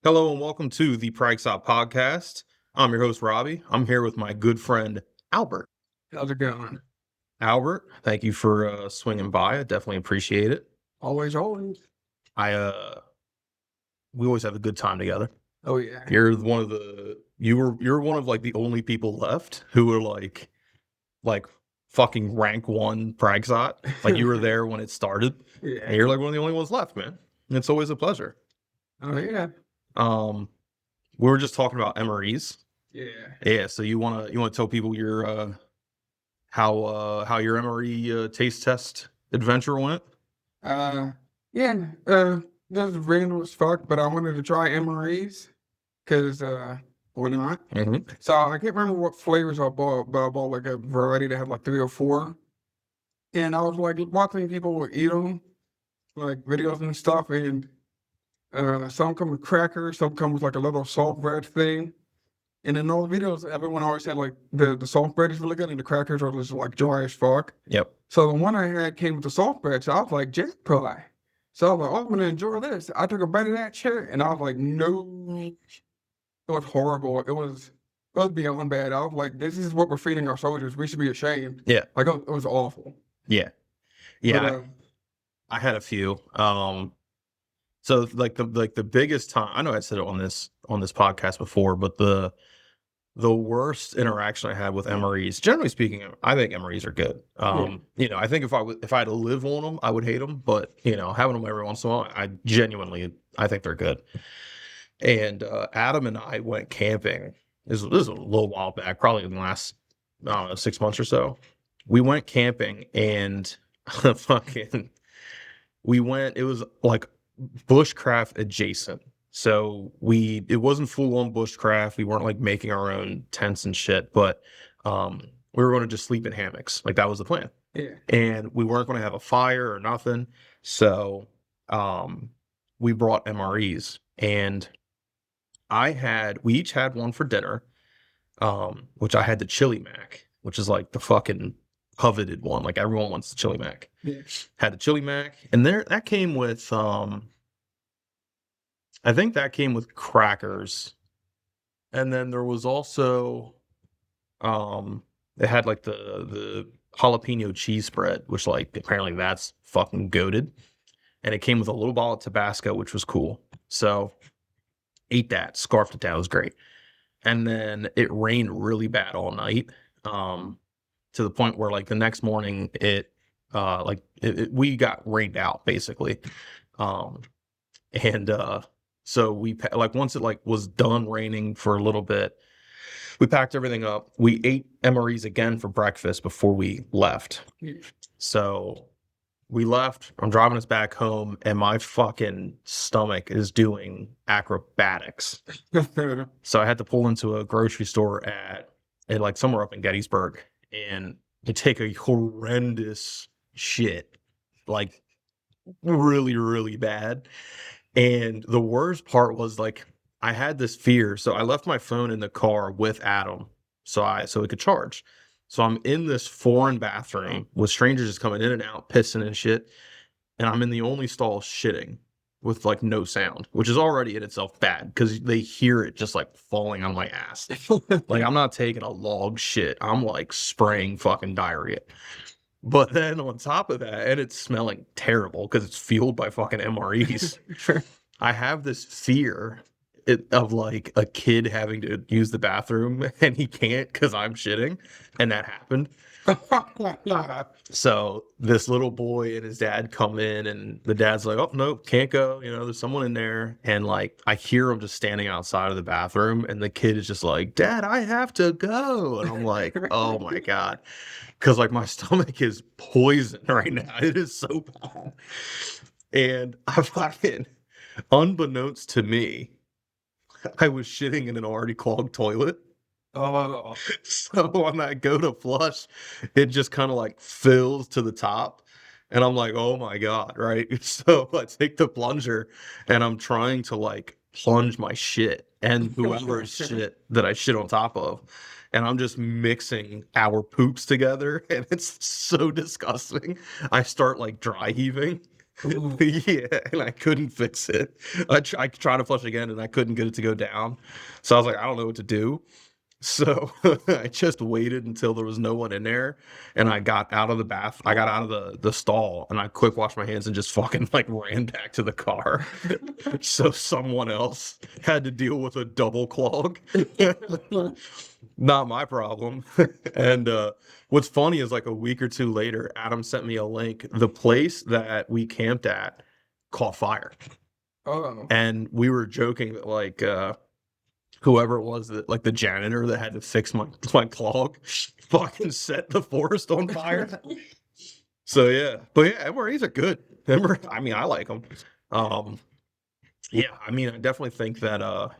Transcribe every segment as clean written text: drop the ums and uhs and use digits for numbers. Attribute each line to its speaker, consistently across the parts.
Speaker 1: Hello and welcome to the Pragsot podcast. I'm your host, Robbie. I'm here with my good friend, Albert.
Speaker 2: How's it going?
Speaker 1: Albert, thank you for swinging by. I definitely appreciate it.
Speaker 2: Always, always.
Speaker 1: I We always have a good time together.
Speaker 2: Oh yeah.
Speaker 1: You're one of like the only people left who were like fucking rank one Pragsot. Like you were there when it started, and
Speaker 2: Yeah.
Speaker 1: you're like one of the only ones left, man. It's always a pleasure.
Speaker 2: Oh yeah.
Speaker 1: Um, we were just talking about MREs.
Speaker 2: Yeah.
Speaker 1: Yeah, so you wanna tell people your how your MRE taste test adventure went?
Speaker 2: Uh yeah. This is random as fuck, but I wanted to try MREs because why not?
Speaker 1: Mm-hmm.
Speaker 2: So I can't remember what flavors I bought, but I bought like a variety that had like 3 or 4. And I was like watching people eat them, like videos and stuff, and some come with crackers, some come with like a little salt bread thing. And in those videos, everyone always said like the salt bread is really good and the crackers are just like dry as fuck.
Speaker 1: Yep.
Speaker 2: So the one I had came with the salt bread, so I was like, jackpot. So I was like, oh, I'm gonna enjoy this. I took a bite of that shit and I was like, no, it was horrible. It was beyond bad. I was like, this is what we're feeding our soldiers. We should be ashamed.
Speaker 1: Yeah.
Speaker 2: Like it was awful.
Speaker 1: Yeah.
Speaker 2: But
Speaker 1: Yeah. I had a few. So like the biggest time, I know I said it on this podcast before, but the worst interaction I had with MREs, generally speaking, I think MREs are good.
Speaker 2: yeah,
Speaker 1: I think if I had to live on them, I would hate them, but having them every once in a while, I think they're good. And Adam and I went camping. This is a little while back, probably in the last, I don't know, 6 months or so. We went camping and fucking we went. It was like bushcraft adjacent. So it wasn't full on bushcraft. We weren't like making our own tents and shit, but we were going to just sleep in hammocks. Like that was the plan.
Speaker 2: yeah,
Speaker 1: And we weren't going to have a fire or nothing. So we brought MREs and we each had one for dinner, which I had the chili mac, which is like the fucking coveted one. Like everyone wants the chili mac.
Speaker 2: yeah.
Speaker 1: Had the chili mac, and that came with I think that came with crackers, and then there was also it had like the jalapeno cheese spread, which like apparently that's fucking goated, and it came with a little bottle of Tabasco, which was cool. So ate that, scarfed it down, it was great. And then it rained really bad all night, to the point where like the next morning we got rained out basically. Um, and so like once it like was done raining for a little bit, we packed everything up. We ate MREs again for breakfast before we left. So we left. I'm driving us back home, and my fucking stomach is doing acrobatics. So I had to pull into a grocery store at like somewhere up in Gettysburg and take a horrendous shit, like really, really bad. And the worst part was like I had this fear. So I left my phone in the car with Adam so it could charge. So I'm in this foreign bathroom with strangers just coming in and out, pissing and shit. And I'm in the only stall shitting with like no sound, which is already in itself bad because they hear it just like falling on my ass. Like I'm not taking a log shit. I'm like spraying fucking diarrhea. But then on top of that, and it's smelling terrible because it's fueled by fucking MREs. I have this fear of like a kid having to use the bathroom and he can't because I'm shitting, and that happened. So this little boy and his dad come in, and the dad's like, "Oh no, can't go. There's someone in there." And like I hear him just standing outside of the bathroom, and the kid is just like, "Dad, I have to go," and I'm like, "Oh my god." Because like my stomach is poison right now. It is so bad. And I fucking, unbeknownst to me, I was shitting in an already clogged toilet.
Speaker 2: Oh,
Speaker 1: So when I go to flush, it just kind of like fills to the top. And I'm like, oh my God, right? So I take the plunger and I'm trying to like plunge my shit and whoever's shit that I shit on top of. And I'm just mixing our poops together and it's so disgusting. I start like dry heaving
Speaker 2: Ooh.
Speaker 1: Yeah, and I couldn't fix it. I tried to flush again, and I couldn't get it to go down. So I was like, I don't know what to do. So I just waited until there was no one in there, and I got out of the bath. I got out of the stall, and I quick washed my hands and just fucking like ran back to the car. So someone else had to deal with a double clog. Not my problem. And what's funny is like a week or two later, Adam sent me a link. The place that we camped at caught fire.
Speaker 2: Oh,
Speaker 1: And we were joking that like whoever it was that like the janitor that had to fix my clog fucking set the forest on fire. So yeah. But yeah, MREs are good. I mean I like them. Yeah, I mean I definitely think that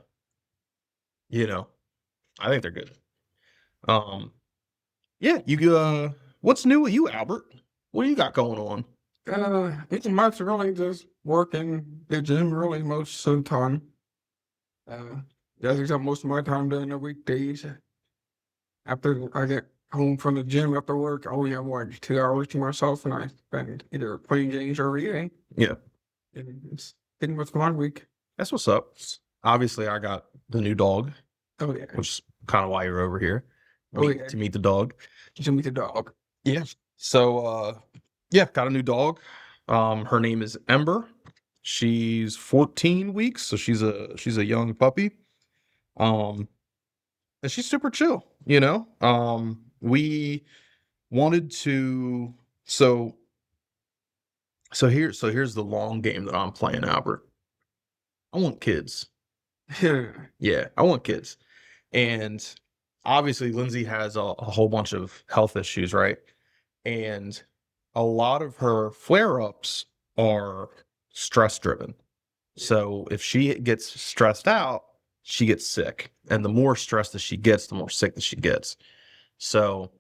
Speaker 1: you know, I think they're good. Um yeah, you what's new with you, Albert? What do you got going on?
Speaker 2: it's much really just working the gym really most of the time. That's except most of my time during the weekdays. After I get home from the gym after work, I only have like 2 hours to myself, and I spend either playing games or reading.
Speaker 1: Yeah,
Speaker 2: And it's pretty much my week.
Speaker 1: that's what's up. Obviously, I got the new dog,
Speaker 2: Oh yeah,
Speaker 1: which is kind of why you're over here.
Speaker 2: oh yeah.
Speaker 1: To meet the dog.
Speaker 2: To meet the dog.
Speaker 1: Yeah. So yeah, got a new dog. Her name is Ember. She's 14 weeks, so she's a young puppy. Um and she's super chill, you know? We wanted to so here's the long game that I'm playing, Albert. I want kids.
Speaker 2: Yeah.
Speaker 1: Yeah, I want kids. And obviously Lindsay has a whole bunch of health issues, right? And a lot of her flare-ups are stress driven. So if she gets stressed out, she gets sick. And the more stressed that she gets, the more sick that she gets. So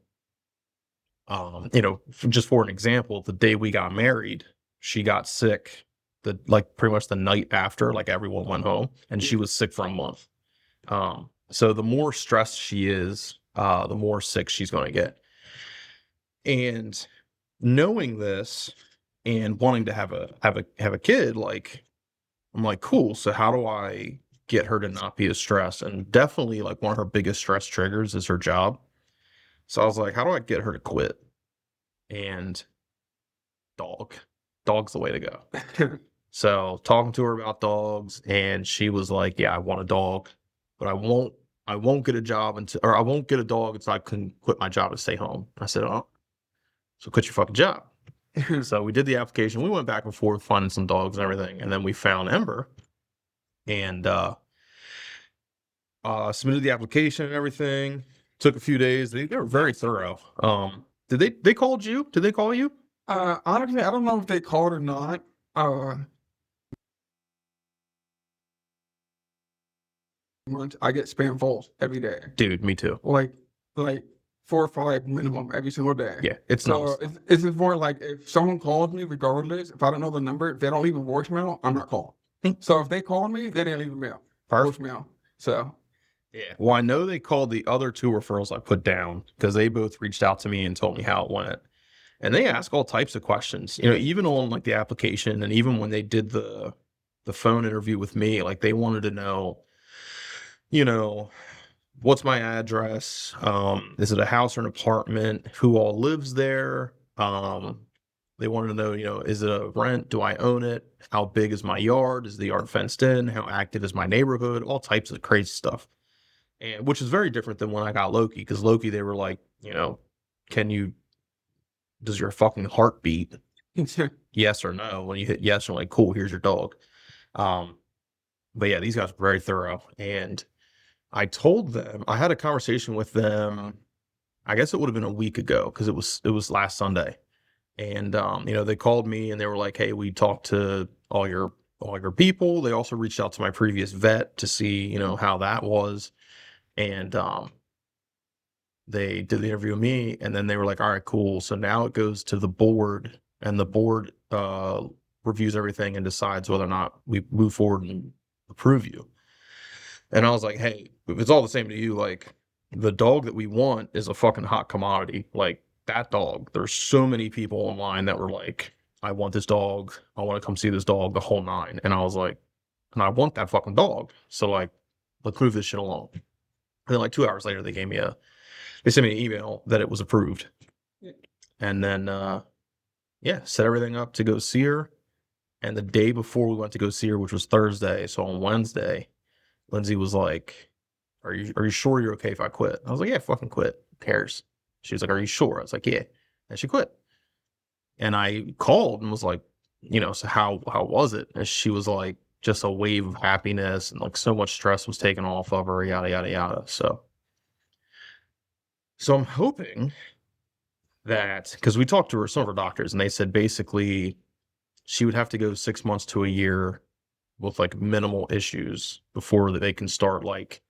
Speaker 1: just for an example, the day we got married, she got sick the like pretty much the night after, like everyone went home, and she was sick for a month. So the more stressed she is, the more sick she's going to get. And knowing this and wanting to have a kid, like I'm like, cool. So how do I get her to not be as stressed? And definitely like one of her biggest stress triggers is her job. So I was like, how do I get her to quit? And dog. Dog's the way to go. So talking to her about dogs, and she was like, yeah, I want a dog, but I won't get a job until, or I won't get a dog until I can quit my job to stay home. I said, oh, so quit your fucking job. So we did the application. We went back and forth finding some dogs and everything, and then we found Ember and submitted the application and everything. Took a few days. They were very thorough. Did they called you? Did they call you?
Speaker 2: Honestly, I don't know if they called or not. I get spam calls every day.
Speaker 1: Dude, me too.
Speaker 2: Like 4 or 5 minimum every single day.
Speaker 1: Yeah, it's
Speaker 2: So
Speaker 1: nuts.
Speaker 2: it's just more like if someone calls me, regardless, if I don't know the number, if they don't leave a voicemail, I'm not calling. So if they call me, they didn't leave a mail,
Speaker 1: Perfect.
Speaker 2: voicemail. So
Speaker 1: Yeah. Well, I know they called the other two referrals I put down because they both reached out to me and told me how it went. And they ask all types of questions, even on like the application, and even when they did the phone interview with me, like they wanted to know, you know, what's my address? Is it a house or an apartment? Who all lives there? They wanted to know, is it a rent? Do I own it? How big is my yard? Is the yard fenced in? How active is my neighborhood? All types of crazy stuff. And which is very different than when I got Loki, because Loki, they were like, can you, does your fucking heart beat? Yes or no. When you hit yes, you're like, cool, here's your dog. But yeah, these guys were very thorough. And I told them, I had a conversation with them, I guess it would have been a week ago, because it was last Sunday. And they called me and they were like, hey, we talked to all your people. They also reached out to my previous vet to see, how that was. And they did the interview with me, and then they were like, all right, cool. So now it goes to the board, and the board reviews everything and decides whether or not we move forward and approve you. And I was like, hey, if it's all the same to you, like the dog that we want is a fucking hot commodity. Like that dog, there's so many people online that were like, I want this dog. I want to come see this dog, the whole nine. And I was like, and I want that fucking dog. So like, let's move this shit along. And then like 2 hours later, they sent me an email that it was approved. And then, yeah, set everything up to go see her. And the day before we went to go see her, which was Thursday, so on Wednesday, Lindsay was like, are you sure you're okay if I quit? I was like, yeah, fucking quit. Who cares? She was like, are you sure? I was like, yeah. And she quit. And I called and was like, so how was it? And she was like, just a wave of happiness and like so much stress was taken off of her, yada yada yada. So I'm hoping that because we talked to some of her doctors and they said basically she would have to go 6 months to a year with like minimal issues before they can start like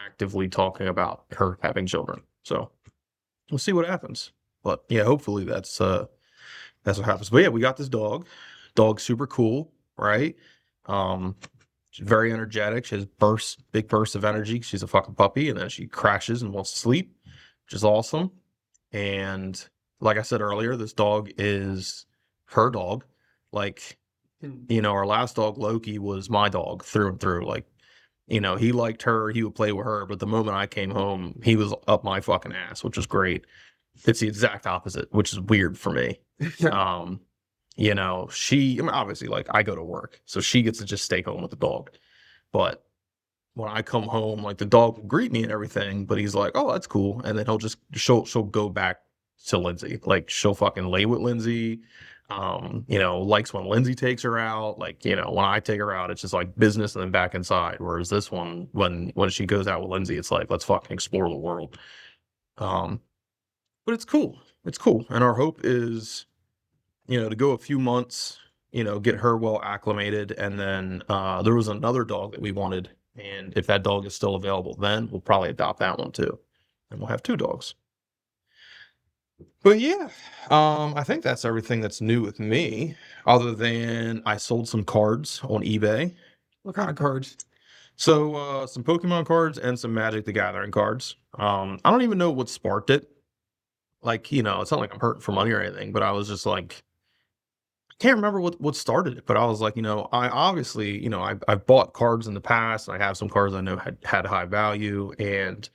Speaker 1: actively talking about her having children. So we'll see what happens. But yeah, hopefully that's what happens. But yeah, we got this dog. Dog's super cool, right? She's very energetic. She has big bursts of energy. She's a fucking puppy, and then she crashes and wants to sleep, which is awesome. And like I said earlier, this dog is her dog. Like, our last dog, Loki, was my dog through and through. Like, he liked her, he would play with her, but the moment I came home, he was up my fucking ass, which was great. It's the exact opposite, which is weird for me. Um, obviously, like, I go to work, so she gets to just stay home with the dog. But when I come home, like, the dog will greet me and everything, but he's like, oh, that's cool. And then she'll go back to Lindsay. Like, she'll fucking lay with Lindsay. Likes when Lindsay takes her out. Like, when I take her out, it's just like business and then back inside. Whereas this one, when she goes out with Lindsay, it's like, let's fucking explore the world. But it's cool. It's cool. And our hope is, to go a few months, get her well acclimated. And then there was another dog that we wanted. And if that dog is still available, then we'll probably adopt that one too. And we'll have two dogs. But yeah, I think that's everything that's new with me, other than I sold some cards on eBay.
Speaker 2: What kind of cards?
Speaker 1: So some Pokemon cards and some Magic the Gathering cards. I don't even know what sparked it. Like, it's not like I'm hurting for money or anything, but I was just like, I can't remember what started it, but I was like, I obviously, I've bought cards in the past, and I have some cards I know had high value, and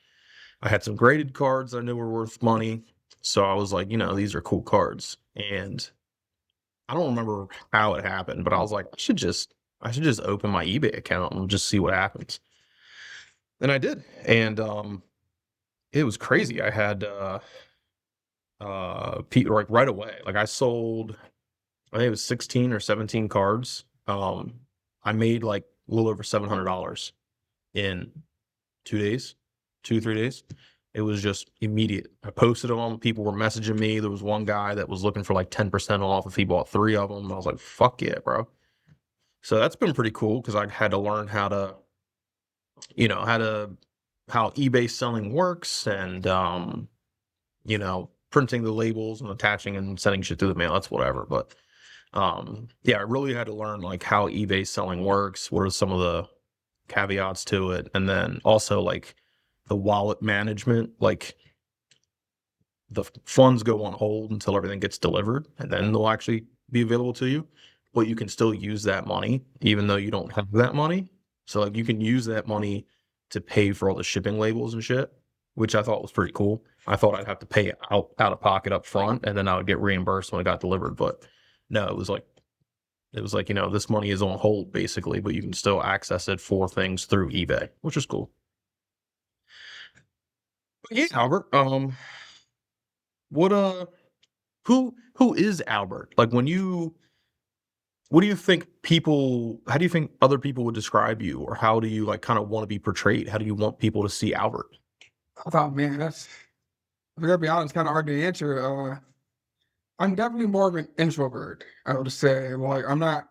Speaker 1: I had some graded cards I knew were worth money. So I was like, these are cool cards. And I don't remember how it happened, but I was like, I should just open my eBay account and just see what happens. And I did. And it was crazy. I had like right away. Like I sold, I think it was 16 or 17 cards. I made like a little over $700 in 2 days, 3 days. It was just immediate. I posted them. People were messaging me. There was one guy that was looking for like 10% off if he bought 3 of them. I was like, fuck yeah, bro. So that's been pretty cool because I had to learn how eBay selling works and, printing the labels and attaching and sending shit through the mail. That's whatever. But, yeah, I really had to learn like how eBay selling works. What are some of the caveats to it? And then also like, the wallet management, like the funds go on hold until everything gets delivered and then they'll actually be available to you. But you can still use that money even though you don't have that money. So like you can use that money to pay for all the shipping labels and shit, which I thought was pretty cool. I thought I'd have to pay out of pocket up front and then I would get reimbursed when it got delivered. But no, it was like, this money is on hold basically, but you can still access it for things through eBay, which is cool. But yeah, Albert. What who is Albert? Like what do you think how do you think other people would describe you, or how do you like kind of want to be portrayed? How do you want people to see Albert?
Speaker 2: I thought, man, I gotta be honest, kind of hard to answer. I'm definitely more of an introvert, I would say. Like, I'm not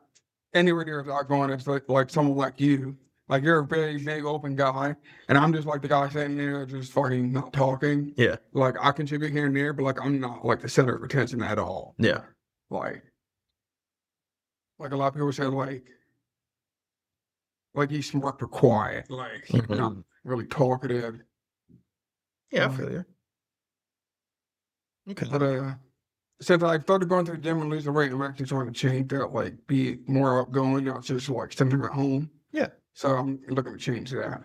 Speaker 2: anywhere near as outgoing as like someone like you. Like, you're a very big, open guy, and I'm just like the guy sitting there just fucking not talking.
Speaker 1: Yeah.
Speaker 2: Like, I contribute here and there, but like, I'm not like the center of attention at all.
Speaker 1: Yeah.
Speaker 2: Like, like a lot of people say, like he's smart but quiet. Like, not
Speaker 1: Mhm.
Speaker 2: really talkative.
Speaker 1: Yeah, I
Speaker 2: Uh,
Speaker 1: feel you. Okay.
Speaker 2: but since I started going to the gym and losing weight, I'm actually trying to change that, like be more outgoing, not just like sitting at home.
Speaker 1: Yeah.
Speaker 2: So I'm looking to change that.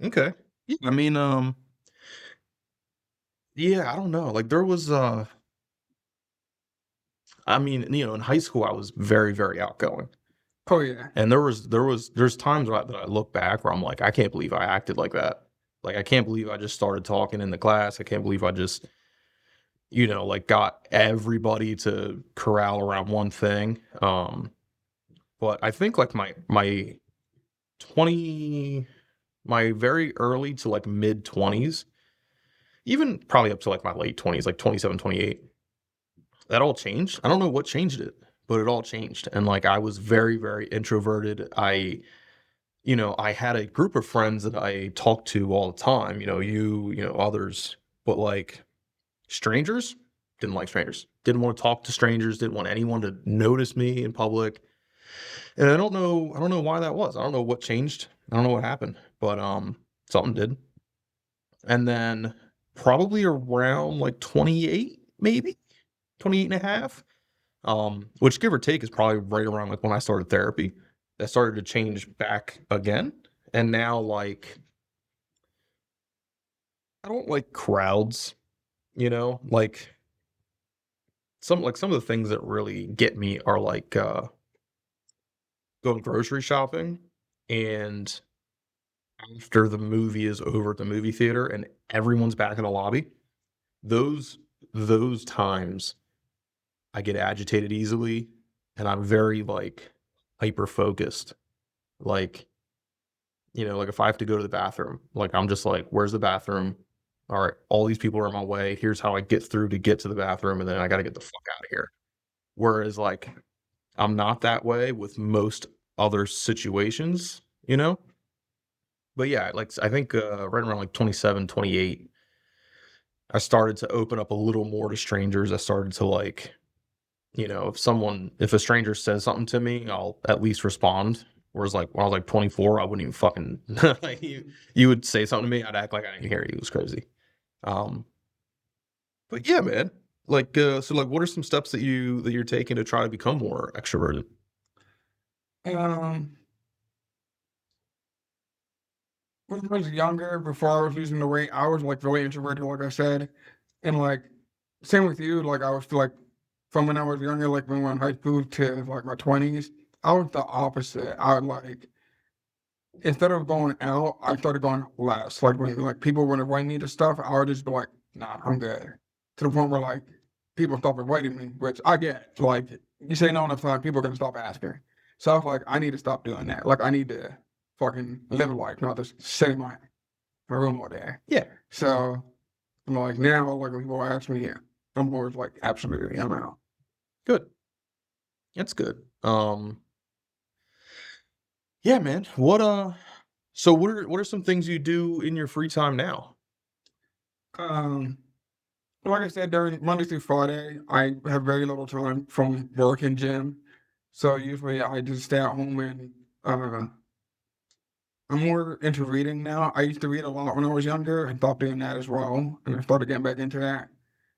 Speaker 1: Okay. Yeah. I mean, yeah, I don't know. Like there was I mean, in high school I was very, very outgoing.
Speaker 2: Oh yeah.
Speaker 1: And there's times that I look back where I'm like, I can't believe I acted like that. Like I can't believe I just started talking in the class. I can't believe I just, like got everybody to corral around one thing. But I think like my 20 my very early to like mid 20s, even probably up to like my late 20s, like 27, 28, that all changed. I don't know what changed it, but it all changed. And like I was very, very introverted. I had a group of friends that I talked to all the time, others, but like strangers, didn't like strangers. Didn't want to talk to strangers, didn't want anyone to notice me in public. And I don't know why that was. I don't know what changed. I don't know what happened, but something did. And then probably around like 28, maybe 28 and a half, which give or take is probably right around like when I started therapy. That started to change back again. And now like I don't like crowds, like some of the things that really get me are like going grocery shopping and after the movie is over at the movie theater and everyone's back in the lobby. Those those times I get agitated easily and I'm very like hyper focused. Like, like if I have to go to the bathroom, like I'm just like, where's the bathroom? All right, all these people are in my way. Here's how I get through to get to the bathroom, and then I got to get the fuck out of here. Whereas, like, I'm not that way with most other situations, you know? But yeah, like, I think right around like 27, 28, I started to open up a little more to strangers. I started to like, if a stranger says something to me, I'll at least respond. Whereas like when I was like 24, I wouldn't even fucking like you would say something to me, I'd act like I didn't hear you. It was crazy. Um, but yeah, man. Like so like what are some steps that you're taking to try to become more extroverted?
Speaker 2: Um, when I was younger, before I was losing the weight, I was like really introverted, like I said, and like same with you. Like I was like from when I was younger, like when we were in high school to like my 20s, I was the opposite. I would like instead of going out, I started going less. Like when like people would invite me to stuff, I would just be like, nah, I'm good. To the point where like people stop inviting me, which I get. Like you say no enough time, people are gonna stop asking. So I was like, I need to stop doing that. Like I need to fucking live a life, not just sit in my room all day.
Speaker 1: Yeah,
Speaker 2: So I'm like now, like when people ask me, yeah, I'm always like, absolutely, I'm out.
Speaker 1: good. That's good. Yeah, man. So what are some things you do in your free time now?
Speaker 2: Um, like I said, during Monday through Friday, I have very little time from work and gym. So usually I just stay at home and uh, I'm more into reading now. I used to read a lot when I was younger and stopped doing that as well. And I started getting back into that.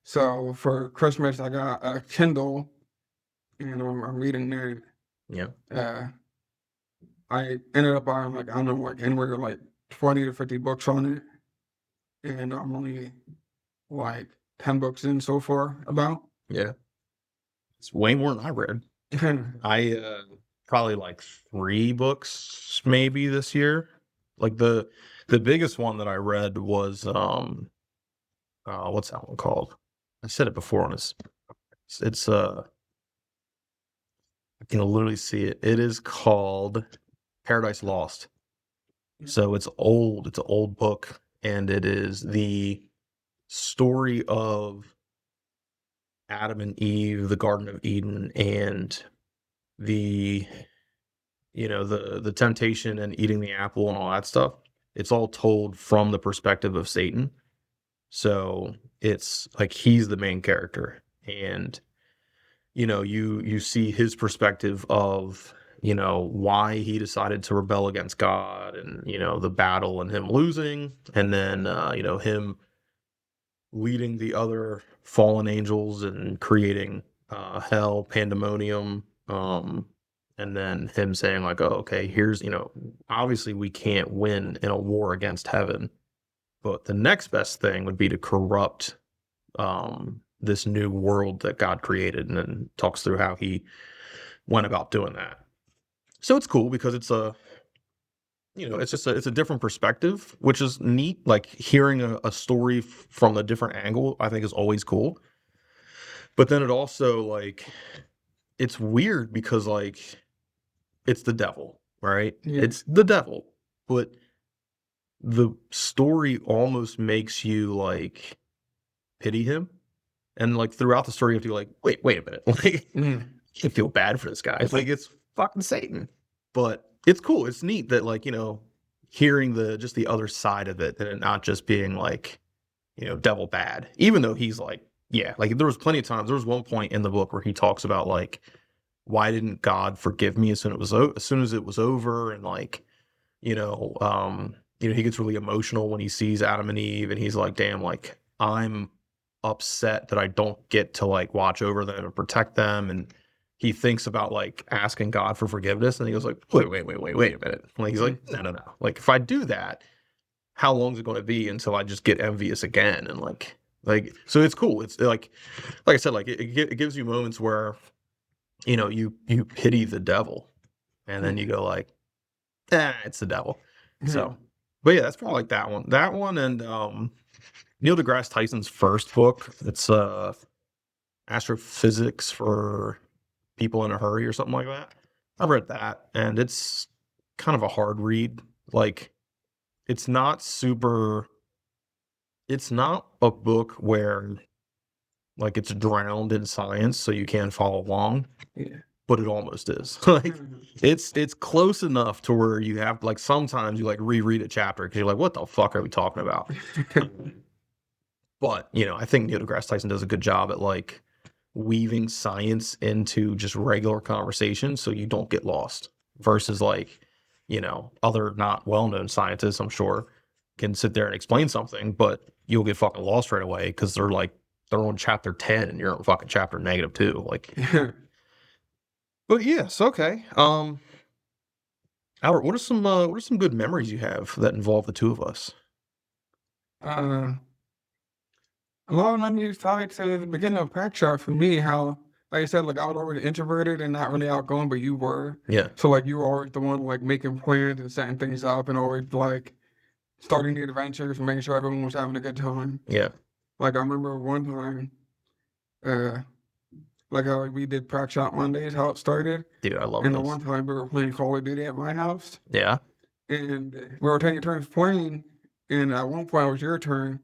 Speaker 2: So for Christmas, I got a Kindle and I'm reading there.
Speaker 1: Yeah.
Speaker 2: Uh, I ended up buying like, I don't know, like anywhere like 20 to 50 books on it. And I'm only like 10 books in so far about.
Speaker 1: Yeah. It's way more than I read. I probably like 3 books maybe this year. Like the biggest one that I read was what's that one called? I said it before on this. It's I can literally see it. It is called Paradise Lost. So it's old. It's an old book and it is the story of Adam and Eve, the Garden of Eden and the the temptation and eating the apple and all that stuff. It's all told from the perspective of Satan. So it's like he's the main character and you see his perspective of why he decided to rebel against God and the battle and him losing and then him leading the other fallen angels and creating hell, pandemonium, and then him saying like, "Oh, okay, here's obviously we can't win in a war against heaven, but the next best thing would be to corrupt this new world that God created," and then talks through how he went about doing that. So it's cool because it's a it's just it's a different perspective, which is neat. Like hearing a story from a different angle, I think is always cool. But then it also like it's weird because like it's the devil, right?
Speaker 2: Yeah.
Speaker 1: It's the devil, but the story almost makes you like pity him, and like throughout the story, you have to be like, wait a minute, like
Speaker 2: Mm.
Speaker 1: I feel bad for this guy. It's like it's fucking Satan, but it's cool. It's neat that like hearing the other side of it and it not just being like devil bad, even though he's like yeah, like there was plenty of times. There was one point in the book where he talks about like why didn't God forgive me as soon as it was over, and like you know he gets really emotional when he sees Adam and Eve, and he's like, damn, like I'm upset that I don't get to like watch over them and protect them, and he thinks about like asking God for forgiveness, and he goes like, wait a minute, like he's like, no, like if I do that, how long is it going to be until I just get envious again, and like so it's cool. It's like I said, like it gives you moments where you pity the devil, and then you go like, it's the devil.
Speaker 2: Mm.
Speaker 1: So, but yeah, that's probably like that one, and Neil deGrasse Tyson's first book. It's Astrophysics for People in a Hurry or something like that. I've read that, and it's kind of a hard read. Like, it's not super. It's not a book where like it's drowned in science, so you can't follow along.
Speaker 2: Yeah.
Speaker 1: But it almost is. Like
Speaker 2: Mhm.
Speaker 1: it's close enough to where you have like sometimes you like reread a chapter because you're like, what the fuck are we talking about? But I think Neil deGrasse Tyson does a good job at like weaving science into just regular conversation so you don't get lost. Versus like, other not well known scientists, I'm sure, can sit there and explain something, but you'll get fucking lost right away because they're on chapter 10 and you're on fucking chapter -2. Like, but yes, okay. Albert, what are some good memories you have that involve the two of us?
Speaker 2: uh, well, let me talk to the beginning of Pragsot for me, how, like I said, like I was already introverted and not really outgoing, but you were.
Speaker 1: Yeah,
Speaker 2: So like you were always the one like making plans and setting things up and always like starting the adventures and making sure everyone was having a good time.
Speaker 1: yeah,
Speaker 2: Like I remember one time, uh, like how we did Pragsot Mondays, how it started.
Speaker 1: dude, I love
Speaker 2: And the
Speaker 1: those.
Speaker 2: one time we were playing Call of Duty at my house,
Speaker 1: Yeah,
Speaker 2: and we were taking turns playing. And at one point, it was your turn,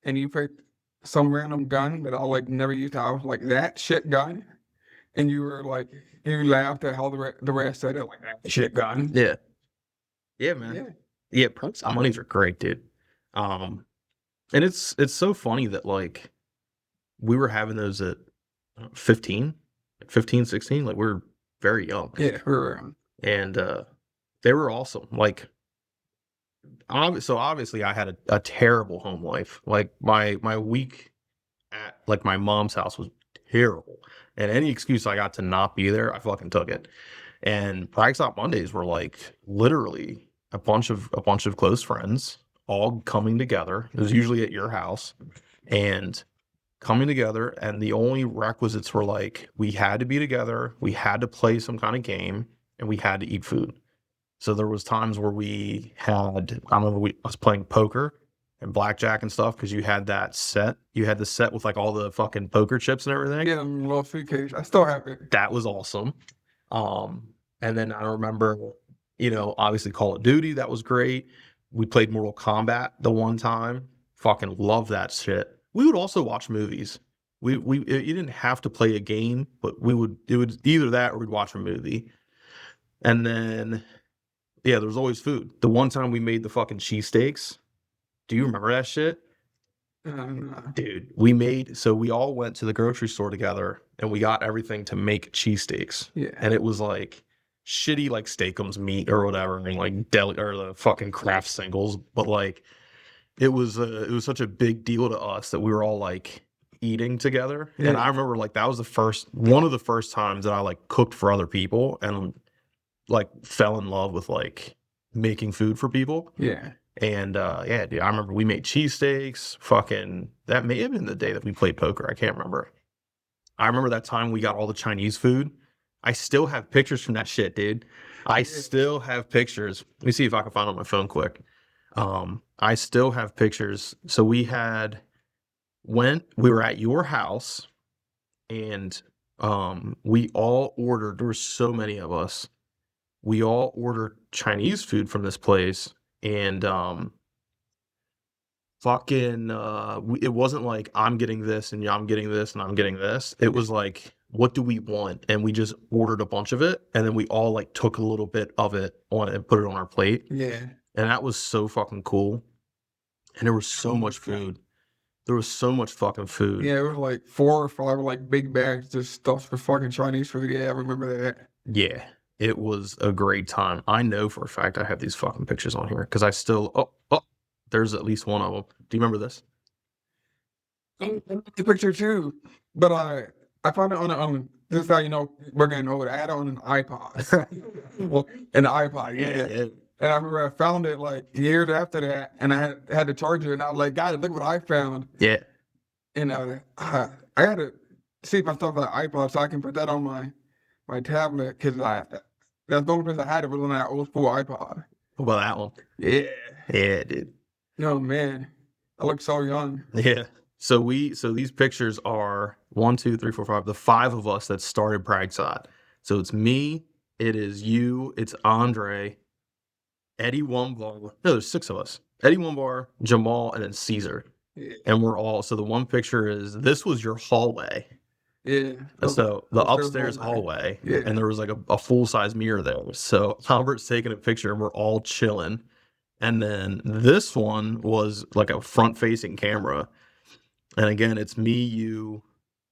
Speaker 2: and you picked some random gun that I like never used. I was like that shit gun, and you were like you laughed at how the rest said it like that shit gun.
Speaker 1: yeah, yeah, man.
Speaker 2: Yeah,
Speaker 1: Yeah, Prince Monies are great, dude. Um, and it's so funny that like we were having those at 15, like 15, 16, like we're very young,
Speaker 2: yeah, we were,
Speaker 1: and they were awesome. Like, so obviously I had a terrible home life. Like my week at like my mom's house was terrible, and any excuse I got to not be there, I fucking took it. And Pragsot Mondays were like literally a bunch of close friends all coming together. It was usually at your house and coming together, and the only requisites were like we had to be together, we had to play some kind of game, and we had to eat food. So there was times where we had I remember I was playing poker and blackjack and stuff because you had that set. You had the set with like all the fucking poker chips and everything.
Speaker 2: yeah, little suitcase. I still have it.
Speaker 1: That was awesome. And then I remember, obviously Call of Duty, that was great. We played Mortal Kombat the one time. Fucking love that shit. We would also watch movies. You didn't have to play a game, but it would either that or we'd watch a movie. And then yeah, there was always food. The one time we made the fucking cheesesteaks. Do you remember that shit?
Speaker 2: Uh,
Speaker 1: Dude, we all went to the grocery store together and we got everything to make cheesesteaks.
Speaker 2: yeah,
Speaker 1: And it was like shitty like Steakums meat or whatever, and like deli or the fucking craft singles, but like it was such a big deal to us that we were all like eating together. And I
Speaker 2: Yeah.
Speaker 1: remember like that was one of the first times that I like cooked for other people and like fell in love with like making food for people.
Speaker 2: Yeah.
Speaker 1: And yeah, dude, I remember we made cheesesteaks. Fucking, that may have been the day that we played poker. I can't remember. I remember that time we got all the Chinese food. I still have pictures from that shit, dude. I
Speaker 2: Yeah.
Speaker 1: still have pictures. Let me see if I can find it on my phone quick. I still have pictures. So we were at your house and we all ordered, there were so many of us. We all ordered Chinese food from this place and fucking it wasn't like I'm getting this and I'm getting this and I'm getting this. It was like, what do we want? And we just ordered a bunch of it and then we all like took a little bit of it on and put it on our plate.
Speaker 2: Yeah.
Speaker 1: And that was so fucking cool. And there was so much food. There was so much fucking food.
Speaker 2: Yeah, it was like 4 or 5 like big bags just stuffed for fucking Chinese food. Yeah, I remember that.
Speaker 1: Yeah. It was a great time. I know for a fact I have these fucking pictures on here because I still there's at least one of them. Do you remember this?
Speaker 2: The picture too, but I found it on this is how you know we're getting old. I had it on an iPod. Well, an iPod, yeah.
Speaker 1: Yeah.
Speaker 2: And I remember I found it like years after that, and I had to charge it, and I was like, "God, look what I found!"
Speaker 1: Yeah.
Speaker 2: And I had to see myself an iPod so I can put that on my tablet because that's the only place I had it was on that old school iPod.
Speaker 1: What about that one?
Speaker 2: Yeah.
Speaker 1: Yeah, dude.
Speaker 2: No man, I look so young.
Speaker 1: Yeah. So these pictures are 1, 2, 3, 4, 5, the 5 of us that started Pragsot. So it's me, it is you, it's Andre, Eddie Wumbar. No, there's 6 of us. Eddie Wumbar, Jamal, and then Caesar.
Speaker 2: Yeah.
Speaker 1: And we're all so the one picture is this was your hallway.
Speaker 2: Yeah.
Speaker 1: So the upstairs hallway,
Speaker 2: Yeah.
Speaker 1: and there was like a full-size mirror there. So Albert's taking a picture and we're all chilling. And then this one was like a front-facing camera. And again, it's me, you,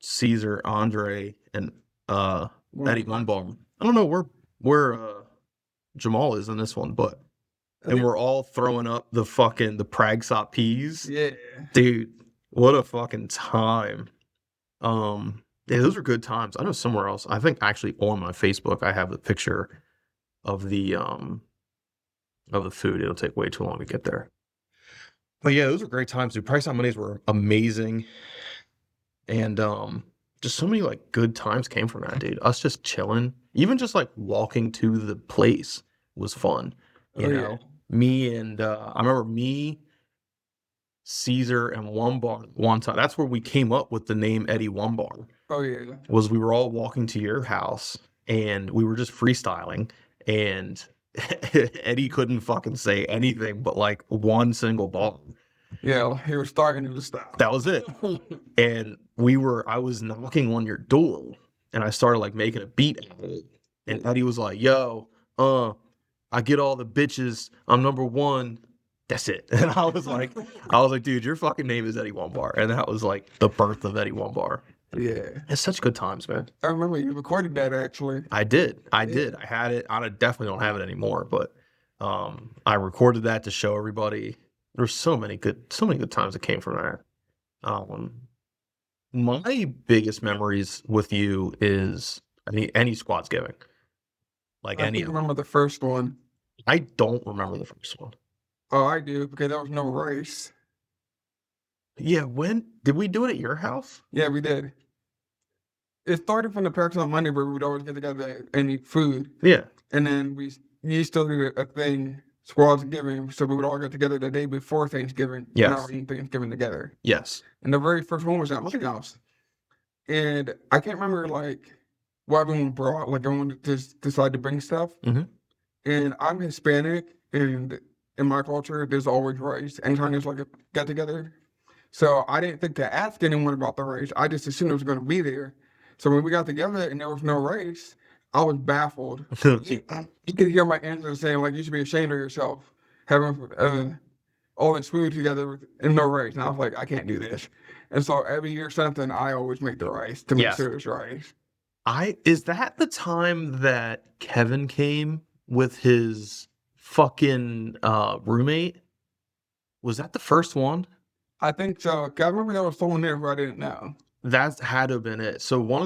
Speaker 1: Caesar, Andre, and Eddie Lundbaum. I don't know where Jamal is in this one, but and we're all throwing up the Pragsot peas.
Speaker 2: Yeah.
Speaker 1: Dude, what a fucking time. Yeah, those are good times. I know somewhere else. I think actually on my Facebook I have the picture of the food. It'll take way too long to get there. But yeah, those were great times, dude. Price on Mondays were amazing. And just so many like good times came from that, dude. Us just chilling, even just like walking to the place was fun. You know, me and I remember me, Caesar, and Wumbar one time. That's where we came up with the name Eddie Wumbar.
Speaker 2: Oh yeah.
Speaker 1: Was we were all walking to your house and we were just freestyling and Eddie couldn't fucking say anything but like one single bar.
Speaker 2: Yeah, he was starting to stop.
Speaker 1: That was it. And I was knocking on your door and I started like making a beat out of it. And Eddie was like, yo, I get all the bitches. I'm number one. That's it. And I was like, dude, your fucking name is Eddie Wumbar. And that was like the birth of Eddie Wumbar.
Speaker 2: Yeah.
Speaker 1: It's such good times, man.
Speaker 2: I remember you recorded that actually.
Speaker 1: I did. I had it. I definitely don't have it anymore, but I recorded that to show everybody. There's so many good times that came from that. My biggest memories with you is any squads giving. Like
Speaker 2: I
Speaker 1: any
Speaker 2: can
Speaker 1: of
Speaker 2: remember the first one.
Speaker 1: I don't remember the first one.
Speaker 2: Oh, I do because there was no race.
Speaker 1: Yeah, when did we do it at your house?
Speaker 2: Yeah, we did. It started from the Pragsot Monday where we would always get together and eat food.
Speaker 1: Yeah.
Speaker 2: And then we used to do a thing, squads giving, so we would all get together the day before Thanksgiving.
Speaker 1: Yes.
Speaker 2: And all eat Thanksgiving together.
Speaker 1: Yes.
Speaker 2: And the very first one was at my house. And I can't remember like what everyone brought, like everyone just decided to bring stuff.
Speaker 1: Mm-hmm.
Speaker 2: And I'm Hispanic, and in my culture, there's always rice anytime there's like a get together. So I didn't think to ask anyone about the rice. I just assumed it was going to be there. So when we got together and there was no rice, I was baffled. You could hear my ancestors saying like, "You should be ashamed of yourself having all this food together and no rice." And I was like, "I can't do this." And so every year something, I always make the rice to make sure there's rice.
Speaker 1: Is that the time that Kevin came with his fucking roommate? Was that the first one?
Speaker 2: I think so. 'Cause I remember there was someone there who I didn't know.
Speaker 1: That had to have been it. So one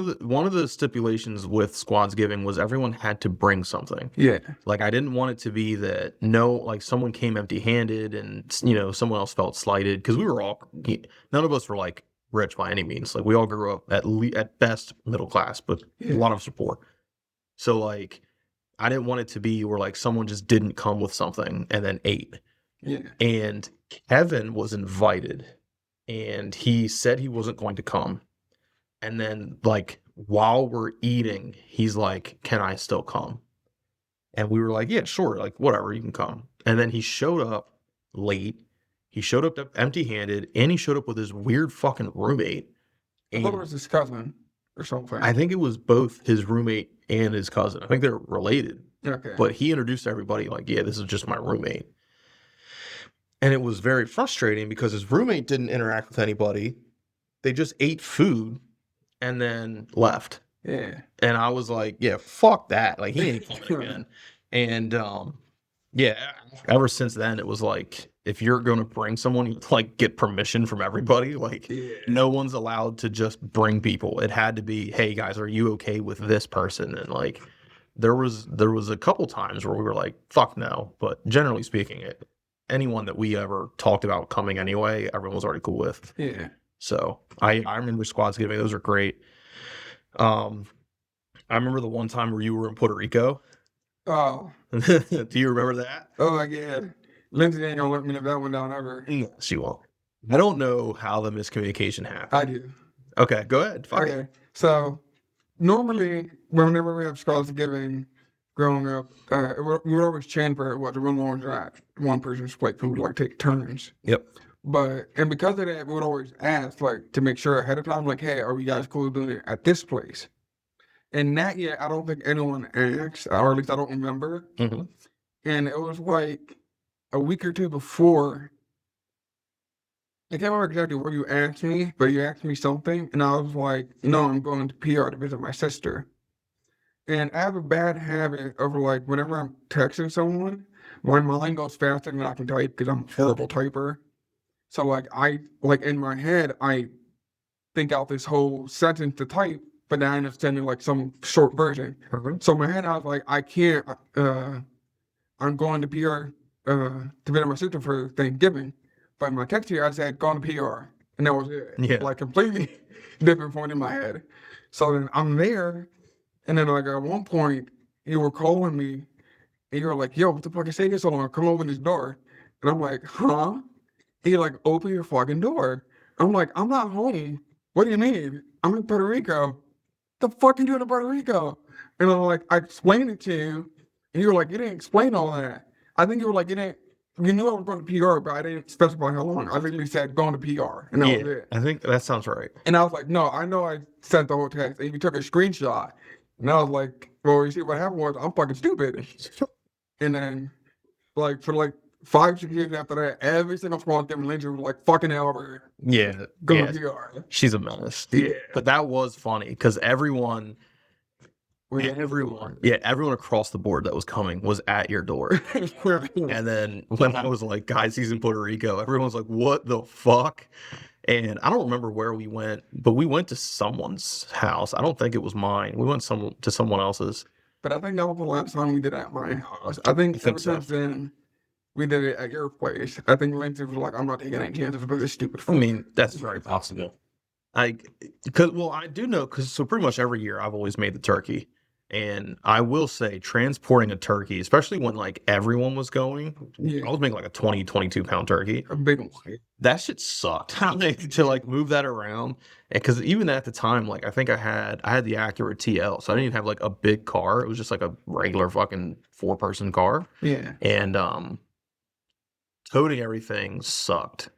Speaker 1: of the stipulations with Squadsgiving was everyone had to bring something.
Speaker 2: Yeah.
Speaker 1: Like I didn't want it to be that like someone came empty-handed and someone else felt slighted because we were all none of us were like rich by any means. Like we all grew up at best middle class, but a lot of us are poor. So like I didn't want it to be where like someone just didn't come with something and then ate.
Speaker 2: Yeah.
Speaker 1: And Kevin was invited and he said he wasn't going to come. And then like while we're eating, he's like, "Can I still come?" And we were like, "Yeah, sure, like whatever, you can come." And then he showed up late. He showed up empty-handed and he showed up with his weird fucking roommate.
Speaker 2: I thought it
Speaker 1: And
Speaker 2: was his cousin or something.
Speaker 1: I think it was both his roommate and his cousin. I think they're related.
Speaker 2: Okay.
Speaker 1: But he introduced everybody like, "Yeah, this is just my roommate." And it was very frustrating because his roommate didn't interact with anybody. They just ate food and then left.
Speaker 2: Yeah.
Speaker 1: And I was like, "Yeah, fuck that. Like he ain't coming again." And yeah, ever since then it was like if you're gonna bring someone, you like get permission from everybody. Like
Speaker 2: Yeah.
Speaker 1: no one's allowed to just bring people. It had to be, "Hey guys, are you okay with this person?" And like there was a couple times where we were like, "Fuck no." But generally speaking, anyone that we ever talked about coming anyway, everyone was already cool with.
Speaker 2: Yeah.
Speaker 1: So I remember Squadsgiving; those are great. I remember the one time where you were in Puerto Rico.
Speaker 2: Oh.
Speaker 1: Do you remember that?
Speaker 2: Oh my God. Lindsay ain't gonna let me live that one down ever.
Speaker 1: She won't. I don't know how the miscommunication happened.
Speaker 2: I do.
Speaker 1: Okay, go ahead. Fuck it.
Speaker 2: Okay. So normally, whenever we have Thanksgiving growing up, we would always chain for what the room was at. One person's plate, who would like take turns.
Speaker 1: Yep.
Speaker 2: And because of that, we would always ask like to make sure ahead of time, like, "Hey, are we guys cool doing it at this place?" And that year, I don't think anyone asked, or at least I don't remember.
Speaker 1: Mhm.
Speaker 2: And it was like a week or two before. I can't remember exactly what you asked me, but you asked me something, and I was like, "No, I'm going to PR to visit my sister." And I have a bad habit of like whenever I'm texting someone, my mind goes faster than I can type because I'm a horrible typer. So like in my head, I think out this whole sentence to type, but then I end up sending like some short version. So in my head, I was like, I can't. I'm going to PR to visit my sister for Thanksgiving. But in my text here, I said going to PR, and that was it.
Speaker 1: Yeah.
Speaker 2: Like completely different point in my head. So then I'm there, and then like at one point, you were calling me, and you were like, "Yo, what the fuck is taking so long? Come open this door." And I'm like, "Huh?" And you're like, "Open your fucking door." I'm like, "I'm not home. What do you mean? I'm in Puerto Rico. The fuck you doing in Puerto Rico?" And I'm like, I explained it to you, and you were like, "You didn't explain all that." I think you were like, you knew I was going to PR, but I didn't specify how long. I literally said going to PR, and that was
Speaker 1: Yeah,
Speaker 2: it.
Speaker 1: I think that sounds right.
Speaker 2: And I was like, "No, I know I sent the whole text, and you took a screenshot." And I was like, "Well, you see what happened was I'm fucking stupid." And then like for like 5, 6 years after that, every single small thing Lindsay was like, "Fucking Albert,
Speaker 1: Yeah,
Speaker 2: go
Speaker 1: yeah.
Speaker 2: to PR."
Speaker 1: She's a menace.
Speaker 2: Yeah.
Speaker 1: But that was funny because everyone across the board that was coming was at your door. And then when I was like, "Guys, he's in Puerto Rico," everyone was like, "What the fuck?" And I don't remember where we went, but we went to someone's house. I don't think it was mine. We went to someone else's.
Speaker 2: But I think that was the last time we did it at my house. I think ever
Speaker 1: so.
Speaker 2: since then, we did it at your place. I think Lindsay was like, "I'm not taking any chances with this stupid
Speaker 1: I
Speaker 2: food."
Speaker 1: mean, that's very possible. I do know so pretty much every year I've always made the turkey. And I will say transporting a turkey, especially when like everyone was going,
Speaker 2: Yeah.
Speaker 1: I was making like a 20, 22-pound turkey.
Speaker 2: A big one.
Speaker 1: That shit sucked. To like move that around. Because even at the time, like I think I had the Acura TL, so I didn't even have like a big car. It was just like a regular fucking 4-person car.
Speaker 2: Yeah.
Speaker 1: And toting everything sucked.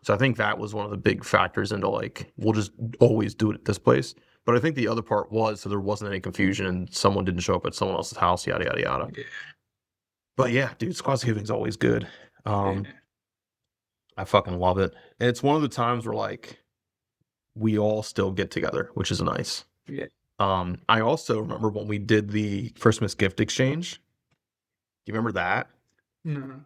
Speaker 1: So I think that was one of the big factors into like, we'll just always do it at this place. But I think the other part was so there wasn't any confusion and someone didn't show up at someone else's house, yada, yada, yada.
Speaker 2: Yeah.
Speaker 1: But yeah, dude, Squadsgiving's always good.
Speaker 2: Yeah.
Speaker 1: I fucking love it. And it's one of the times where like we all still get together, which is nice.
Speaker 2: Yeah.
Speaker 1: I also remember when we did the Christmas gift exchange. Do you remember that?
Speaker 2: No.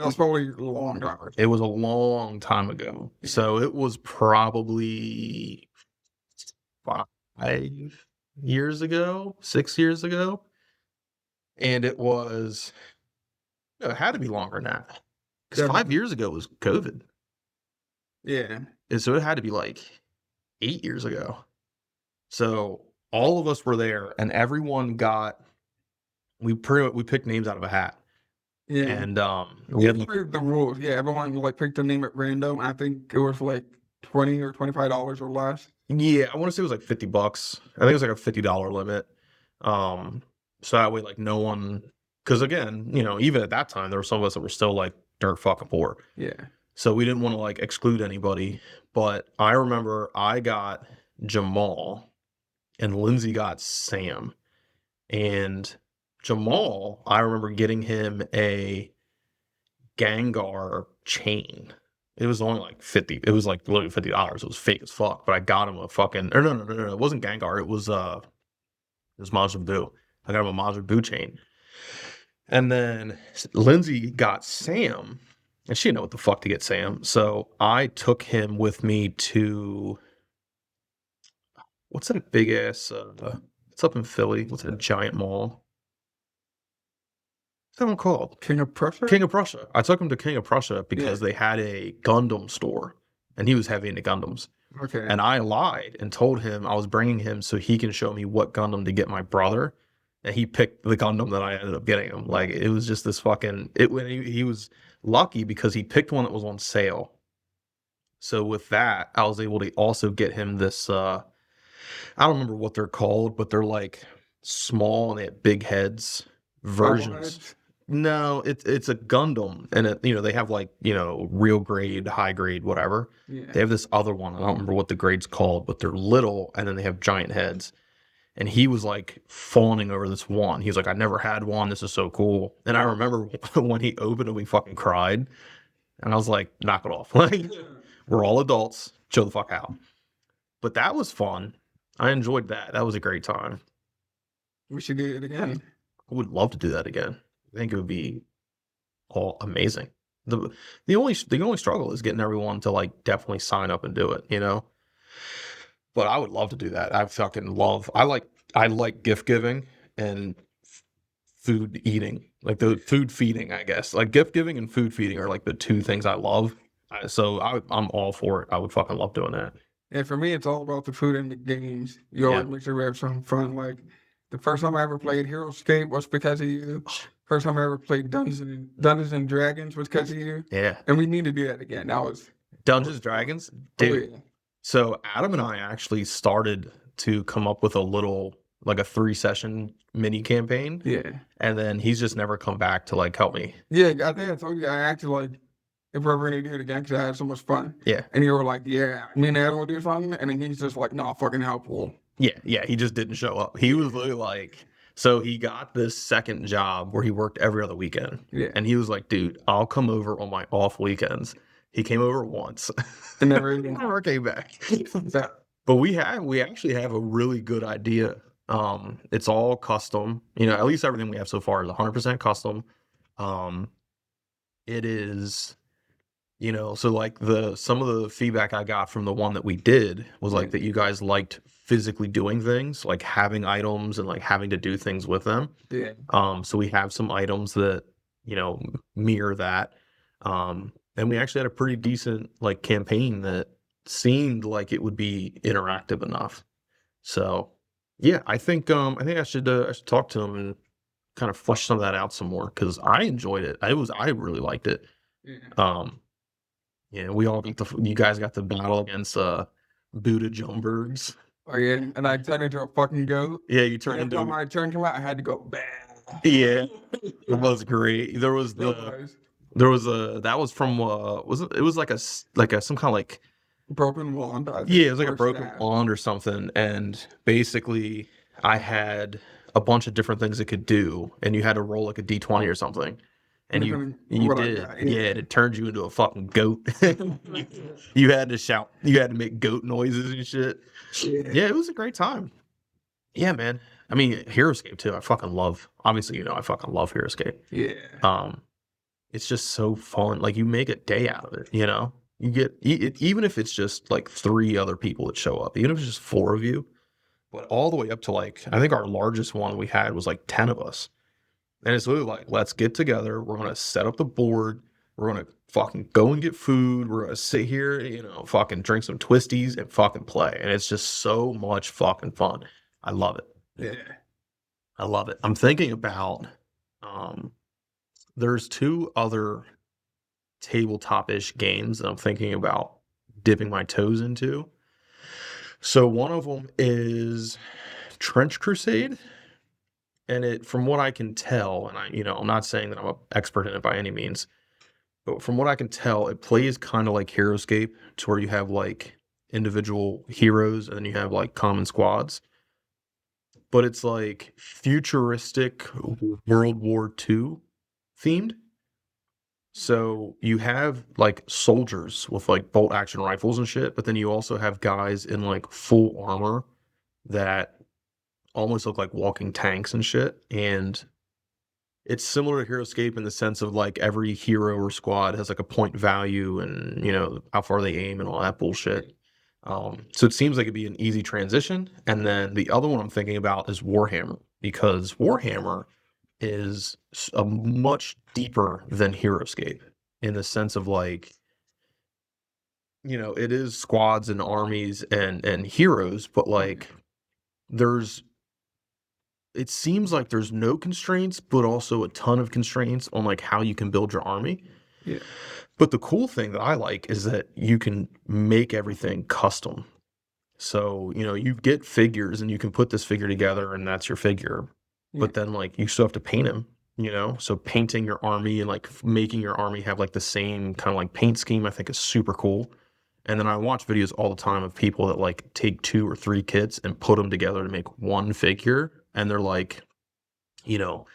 Speaker 2: That's probably a long time.
Speaker 1: It was a long time ago. So it was probably 5 years ago, 6 years ago. And it was, it had to be longer than that. Because 5 years ago was COVID.
Speaker 2: Yeah.
Speaker 1: And so it had to be like 8 years ago. So all of us were there and everyone got, we picked names out of a hat.
Speaker 2: Yeah.
Speaker 1: And we had like,
Speaker 2: the rules. Yeah, everyone like picked a name at random. I think it was like $20 or $25 or less.
Speaker 1: yeah, I want to say it was like $50. I think it was like a $50 limit. So that way, like no one, because again, even at that time, there were some of us that were still like dirt fucking poor.
Speaker 2: Yeah.
Speaker 1: So we didn't want to like exclude anybody. But I remember I got Jamal and Lindsay got Sam. And Jamal, I remember getting him a Gengar chain. It was only like 50. It was like literally $50. It was fake as fuck. But I got him a fucking, or no. It wasn't Gengar. It was Majin Buu. I got him a Majin Buu chain. And then Lindsay got Sam, and she didn't know what the fuck to get Sam. So I took him with me to, what's that big ass, it's up in Philly. What's that giant mall? What's that one called?
Speaker 2: King of Prussia?
Speaker 1: King of Prussia. I took him to King of Prussia because they had a Gundam store, and he was heavy into Gundams.
Speaker 2: Okay.
Speaker 1: And I lied and told him I was bringing him so he can show me what Gundam to get my brother. And he picked the Gundam that I ended up getting him. Like, it was just this fucking, he was lucky because he picked one that was on sale. So with that, I was able to also get him this, I don't remember what they're called, but they're like small and they have big heads versions. No, it's a Gundam, and they have like real grade, high grade, whatever.
Speaker 2: Yeah.
Speaker 1: They have this other one. I don't remember what the grade's called, but they're little, and then they have giant heads. And he was like fawning over this one. He was like, "I never had one. This is so cool." And I remember when he opened it, we fucking cried, and I was like, "Knock it off! Like, we're all adults. Chill the fuck out." But that was fun. I enjoyed that. That was a great time.
Speaker 2: We should do it again.
Speaker 1: I would love to do that again. I think it would be all amazing. The only struggle is getting everyone to like definitely sign up and do it, But I would love to do that. I fucking love. I like gift giving and food eating, like the food feeding. I guess like gift giving and food feeding are like the two things I love. So I'm all for it. I would fucking love doing that.
Speaker 2: And for me, it's all about the food and the games. You always make sure we have some fun. Like the first time I ever played Hero Escape was because of you. First time I ever played Dungeons and Dragons was because of you.
Speaker 1: Yeah.
Speaker 2: And we need to do that again. That was
Speaker 1: Dungeons and Dragons, dude.
Speaker 2: Oh, yeah.
Speaker 1: So Adam and I actually started to come up with a little, like a 3-session mini campaign.
Speaker 2: Yeah.
Speaker 1: And then he's just never come back to like help me.
Speaker 2: Yeah, I think I told you I actually like if we're ever gonna do it again because I had so much fun.
Speaker 1: Yeah.
Speaker 2: And you were like, yeah, me and Adam will do something, and then he's just like, no, fucking helpful.
Speaker 1: Yeah, he just didn't show up. He was literally like, so he got this second job where he worked every other weekend.
Speaker 2: Yeah.
Speaker 1: And he was like, dude, I'll come over on my off weekends. He came over once.
Speaker 2: And never
Speaker 1: came back. But we actually have a really good idea. It's all custom. At least everything we have so far is 100% custom. It is, so like some of the feedback I got from the one that we did was like that you guys liked physically doing things, like having items and like having to do things with them.
Speaker 2: Yeah.
Speaker 1: So we have some items that, mirror that. And we actually had a pretty decent like campaign that seemed like it would be interactive enough. So yeah, I think I should talk to him and kind of flesh some of that out some more because I enjoyed it. I really liked it.
Speaker 2: Yeah.
Speaker 1: Yeah, you guys got to battle against Buddha Jumbergs.
Speaker 2: Oh yeah, and I turned into a fucking goat.
Speaker 1: Yeah, you turned into.
Speaker 2: When my turn came out, I had to go. Bah.
Speaker 1: Yeah, it was great. There was that was from it was like some kind of like
Speaker 2: broken wand.
Speaker 1: Yeah, it was like a broken wand or something, and basically I had a bunch of different things it could do, and you had to roll like a d20 or something. And you did. Yeah, and it turned you into a fucking goat. You had to shout. You had to make goat noises and shit. Yeah, it was a great time. Yeah, man. I mean, Hero Escape too. I fucking love. Obviously, I fucking love Hero Escape.
Speaker 2: Yeah.
Speaker 1: it's just so fun. Like you make a day out of it, you know? You get even if it's just like 3 other people that show up, even if it's just 4 of you, but all the way up to like I think our largest one we had was like 10 of us. And it's literally like, let's get together. We're gonna set up the board. We're gonna fucking go and get food. We're gonna sit here, fucking drink some twisties and fucking play. And it's just so much fucking fun. I love it.
Speaker 2: Yeah.
Speaker 1: I love it. I'm thinking about um there's 2 other tabletop-ish games that I'm thinking about dipping my toes into. So one of them is Trench Crusade, and it from what I can tell, and I'm not saying that I'm an expert in it by any means, but from what I can tell, it plays kind of like HeroScape, to where you have like individual heroes and then you have like common squads. But it's like futuristic World War II themed. So you have like soldiers with like bolt action rifles and shit, but then you also have guys in like full armor that almost look like walking tanks and shit. And it's similar to HeroScape in the sense of like every hero or squad has like a point value and how far they aim and all that bullshit. So it seems like it'd be an easy transition. And then the other one I'm thinking about is Warhammer, because Warhammer is a much deeper than HeroScape in the sense of like, it is squads and armies and heroes, but like there's it seems like there's no constraints, but also a ton of constraints on like how you can build your army.
Speaker 2: Yeah.
Speaker 1: But the cool thing that I like is that you can make everything custom. So, you get figures and you can put this figure together and that's your figure.
Speaker 2: Yeah.
Speaker 1: But then like you still have to paint him, So painting your army and like making your army have like the same kind of like paint scheme, I think is super cool. And then I watch videos all the time of people that like take 2 or 3 kits and put them together to make one figure. And they're like, you know,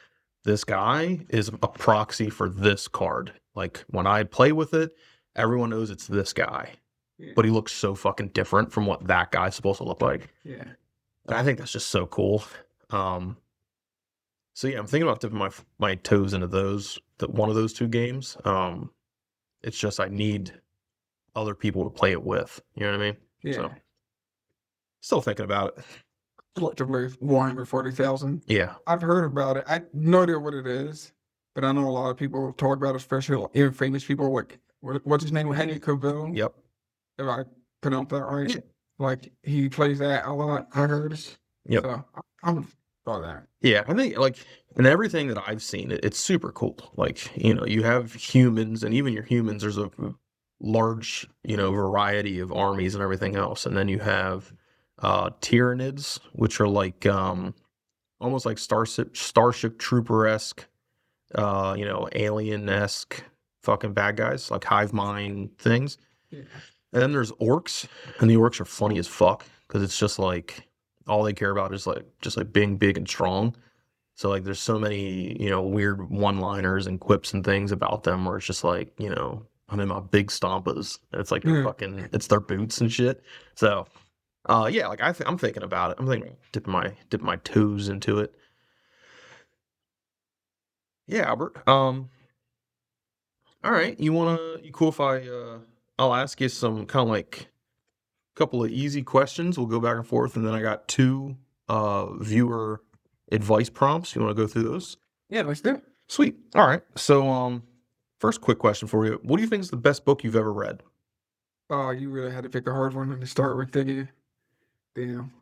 Speaker 1: this guy is a proxy for this card. Like when I play with it, everyone knows it's this guy,
Speaker 2: Yeah.
Speaker 1: but he looks so fucking different from what that guy's supposed to look like.
Speaker 2: Yeah.
Speaker 1: And I think that's just so cool. Um, so yeah, I'm thinking about dipping my toes into one of those 2 games. It's just I need other people to play it with. You know what I mean?
Speaker 2: Yeah.
Speaker 1: So still thinking about it.
Speaker 2: I'd like to play Warhammer 40,000.
Speaker 1: Yeah.
Speaker 2: I've heard about it. I have no idea what it is, but I know a lot of people talk about it, especially like, even famous people like what's his name? Henry Cavill.
Speaker 1: Yep.
Speaker 2: If I pronounce that right.
Speaker 1: Yeah.
Speaker 2: Like he plays that a lot, I heard.
Speaker 1: Yep.
Speaker 2: So I'm about that.
Speaker 1: Yeah, I think like in everything that I've seen, it's super cool. Like, you have humans, and even your humans, there's a large, variety of armies and everything else. And then you have Tyranids, which are like almost like Starship Trooper-esque, alien-esque fucking bad guys, like hive mind things.
Speaker 2: Yeah.
Speaker 1: And then there's orcs, and the orcs are funny as fuck because it's just like all they care about is like just like being big and strong. So like there's so many, weird one-liners and quips and things about them where it's just like, I'm in my big stompas. And it's like
Speaker 2: Yeah.
Speaker 1: it's their boots and shit. So yeah, like I'm thinking about it. I'm thinking about dipping my toes into it. Yeah, Albert. All right. You cool if I'll ask you some kind of like couple of easy questions. We'll go back and forth, and then I got 2 viewer advice prompts. You want to go through those?
Speaker 2: Yeah, let's do it.
Speaker 1: Sweet. All right. So first quick question for you. What do you think is the best book you've ever read?
Speaker 2: Oh, you really had to pick a hard one to start with, didn't you? Damn.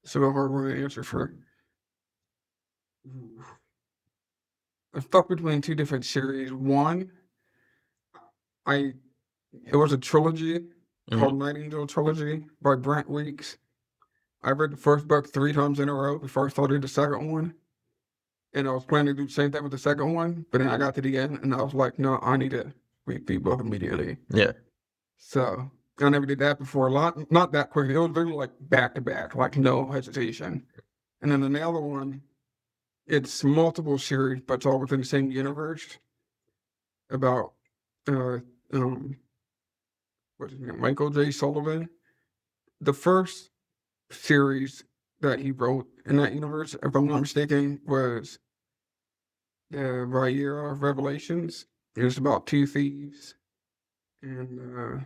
Speaker 2: So a hard one to answer for. Ooh. I stuck between 2 different series. One, I it was a trilogy
Speaker 1: Mhm.
Speaker 2: called Nightingale Trilogy by Brent Weeks. I read the first book 3 times in a row before I started the second one, and I was planning to do the same thing with the second one, but then I got to the end and I was like, no, I need to read the book immediately.
Speaker 1: Yeah.
Speaker 2: So I never did that before. A lot, not that quickly. It was literally like back to back, like no hesitation. And then the other one, it's multiple series, but it's all within the same universe about uh um what's his name? Michael J. Sullivan. The first series that he wrote in that universe, if I'm not mistaken, was the Rayera Revelations. It was about two thieves, and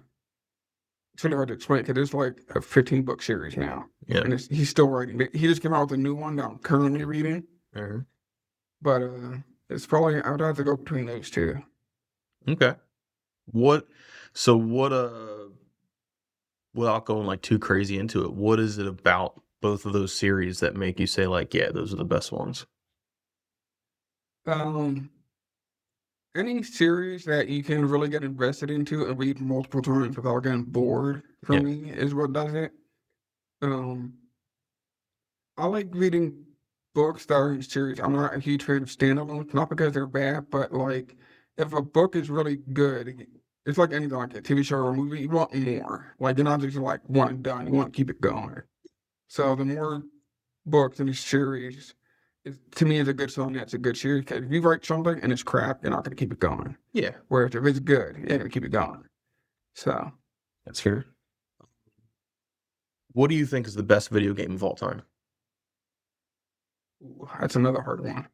Speaker 2: it's really hard to explain because it's like a 15-book series now,
Speaker 1: Yeah.
Speaker 2: and he's still writing. He just came out with a new one that I'm currently reading,
Speaker 1: Mhm.
Speaker 2: but it's probably I would have to go between those two.
Speaker 1: Okay. What? So what? Without going like too crazy into it, what is it about both of those series that make you say like, yeah, those are the best ones?
Speaker 2: Um, any series that you can really get invested into and read multiple times without getting bored for
Speaker 1: Yeah.
Speaker 2: me is what does it. Um, I like reading books that are in series. I'm not a huge fan of standalones, not because they're bad, but like if a book is really good, it's like anything like a TV show or a movie, you want more. Like you're not just like one and done. You want to keep it going. So the more books in a series, to me, is a good sign that's a good series. 'Cause if you write something and it's crap, you're not going to keep it going.
Speaker 1: Yeah.
Speaker 2: Whereas if it's good, you're going to keep it going. So
Speaker 1: That's fair. What do you think is the best video game of all time?
Speaker 2: that's another hard one.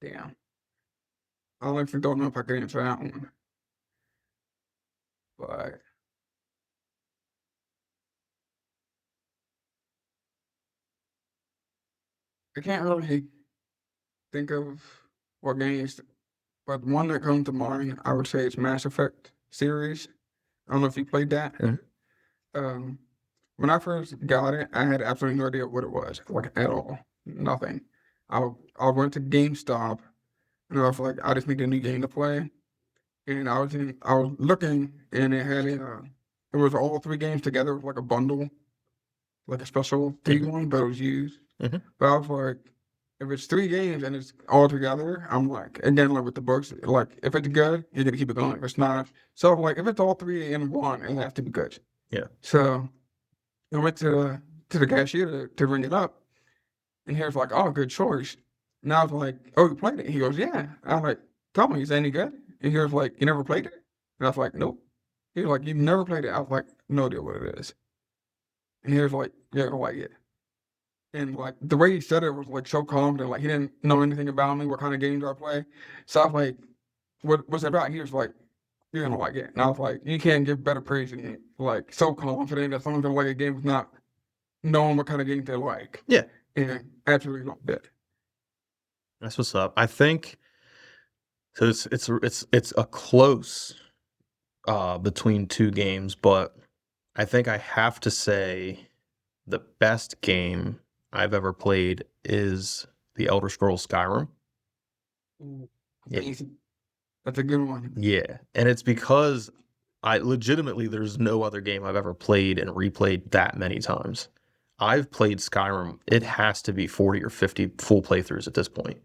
Speaker 2: Damn. I honestly don't know if I can answer that one, but I can't really think of what games, but one that comes to mind, I would say it's Mass Effect series. I don't know if you played that.
Speaker 1: Mhm.
Speaker 2: Um, when I first got it, I had absolutely no idea what it was, like at all, nothing. I went to GameStop and I was like, I just need a new game to play, and I was looking, and it was all three games together, like a bundle, like a special three
Speaker 1: Mhm.
Speaker 2: one, but it was used.
Speaker 1: Mhm.
Speaker 2: But I was like, if it's three games and it's all together, I'm like, and then like with the books, like if it's good, you're gonna keep it going. If it's not, so like if it's all three in one, it has to be good.
Speaker 1: Yeah.
Speaker 2: So I went to the cashier to ring it up, and he was like, "Oh, good choice." And I was like, "Oh, you played it?" He goes, "Yeah." I was like, "Tell me, is it any good?" And he was like, "You never played it?" And I was like, "Nope." He was like, "You never played it?" I was like, "No idea what it is." And he was like, "You're gonna like it." And like the way he said it was like so confident, like he didn't know anything about me, what kind of games I play. So I was like, what's it about? He was like, "You're gonna like it." And I was like, you can't give better praise than it. Like so confident that someone's gonna like a game is not knowing what kind of games they like.
Speaker 1: Yeah.
Speaker 2: And absolutely loved it.
Speaker 1: That's what's up. I think so. It's a close between two games, but I think I have to say the best game I've ever played is the Elder Scrolls Skyrim.
Speaker 2: Ooh,
Speaker 1: Yeah.
Speaker 2: amazing. That's a good one.
Speaker 1: Yeah, and it's because I legitimately there's no other game I've ever played and replayed that many times. I've played Skyrim. It has to be 40 or 50 full playthroughs at this point.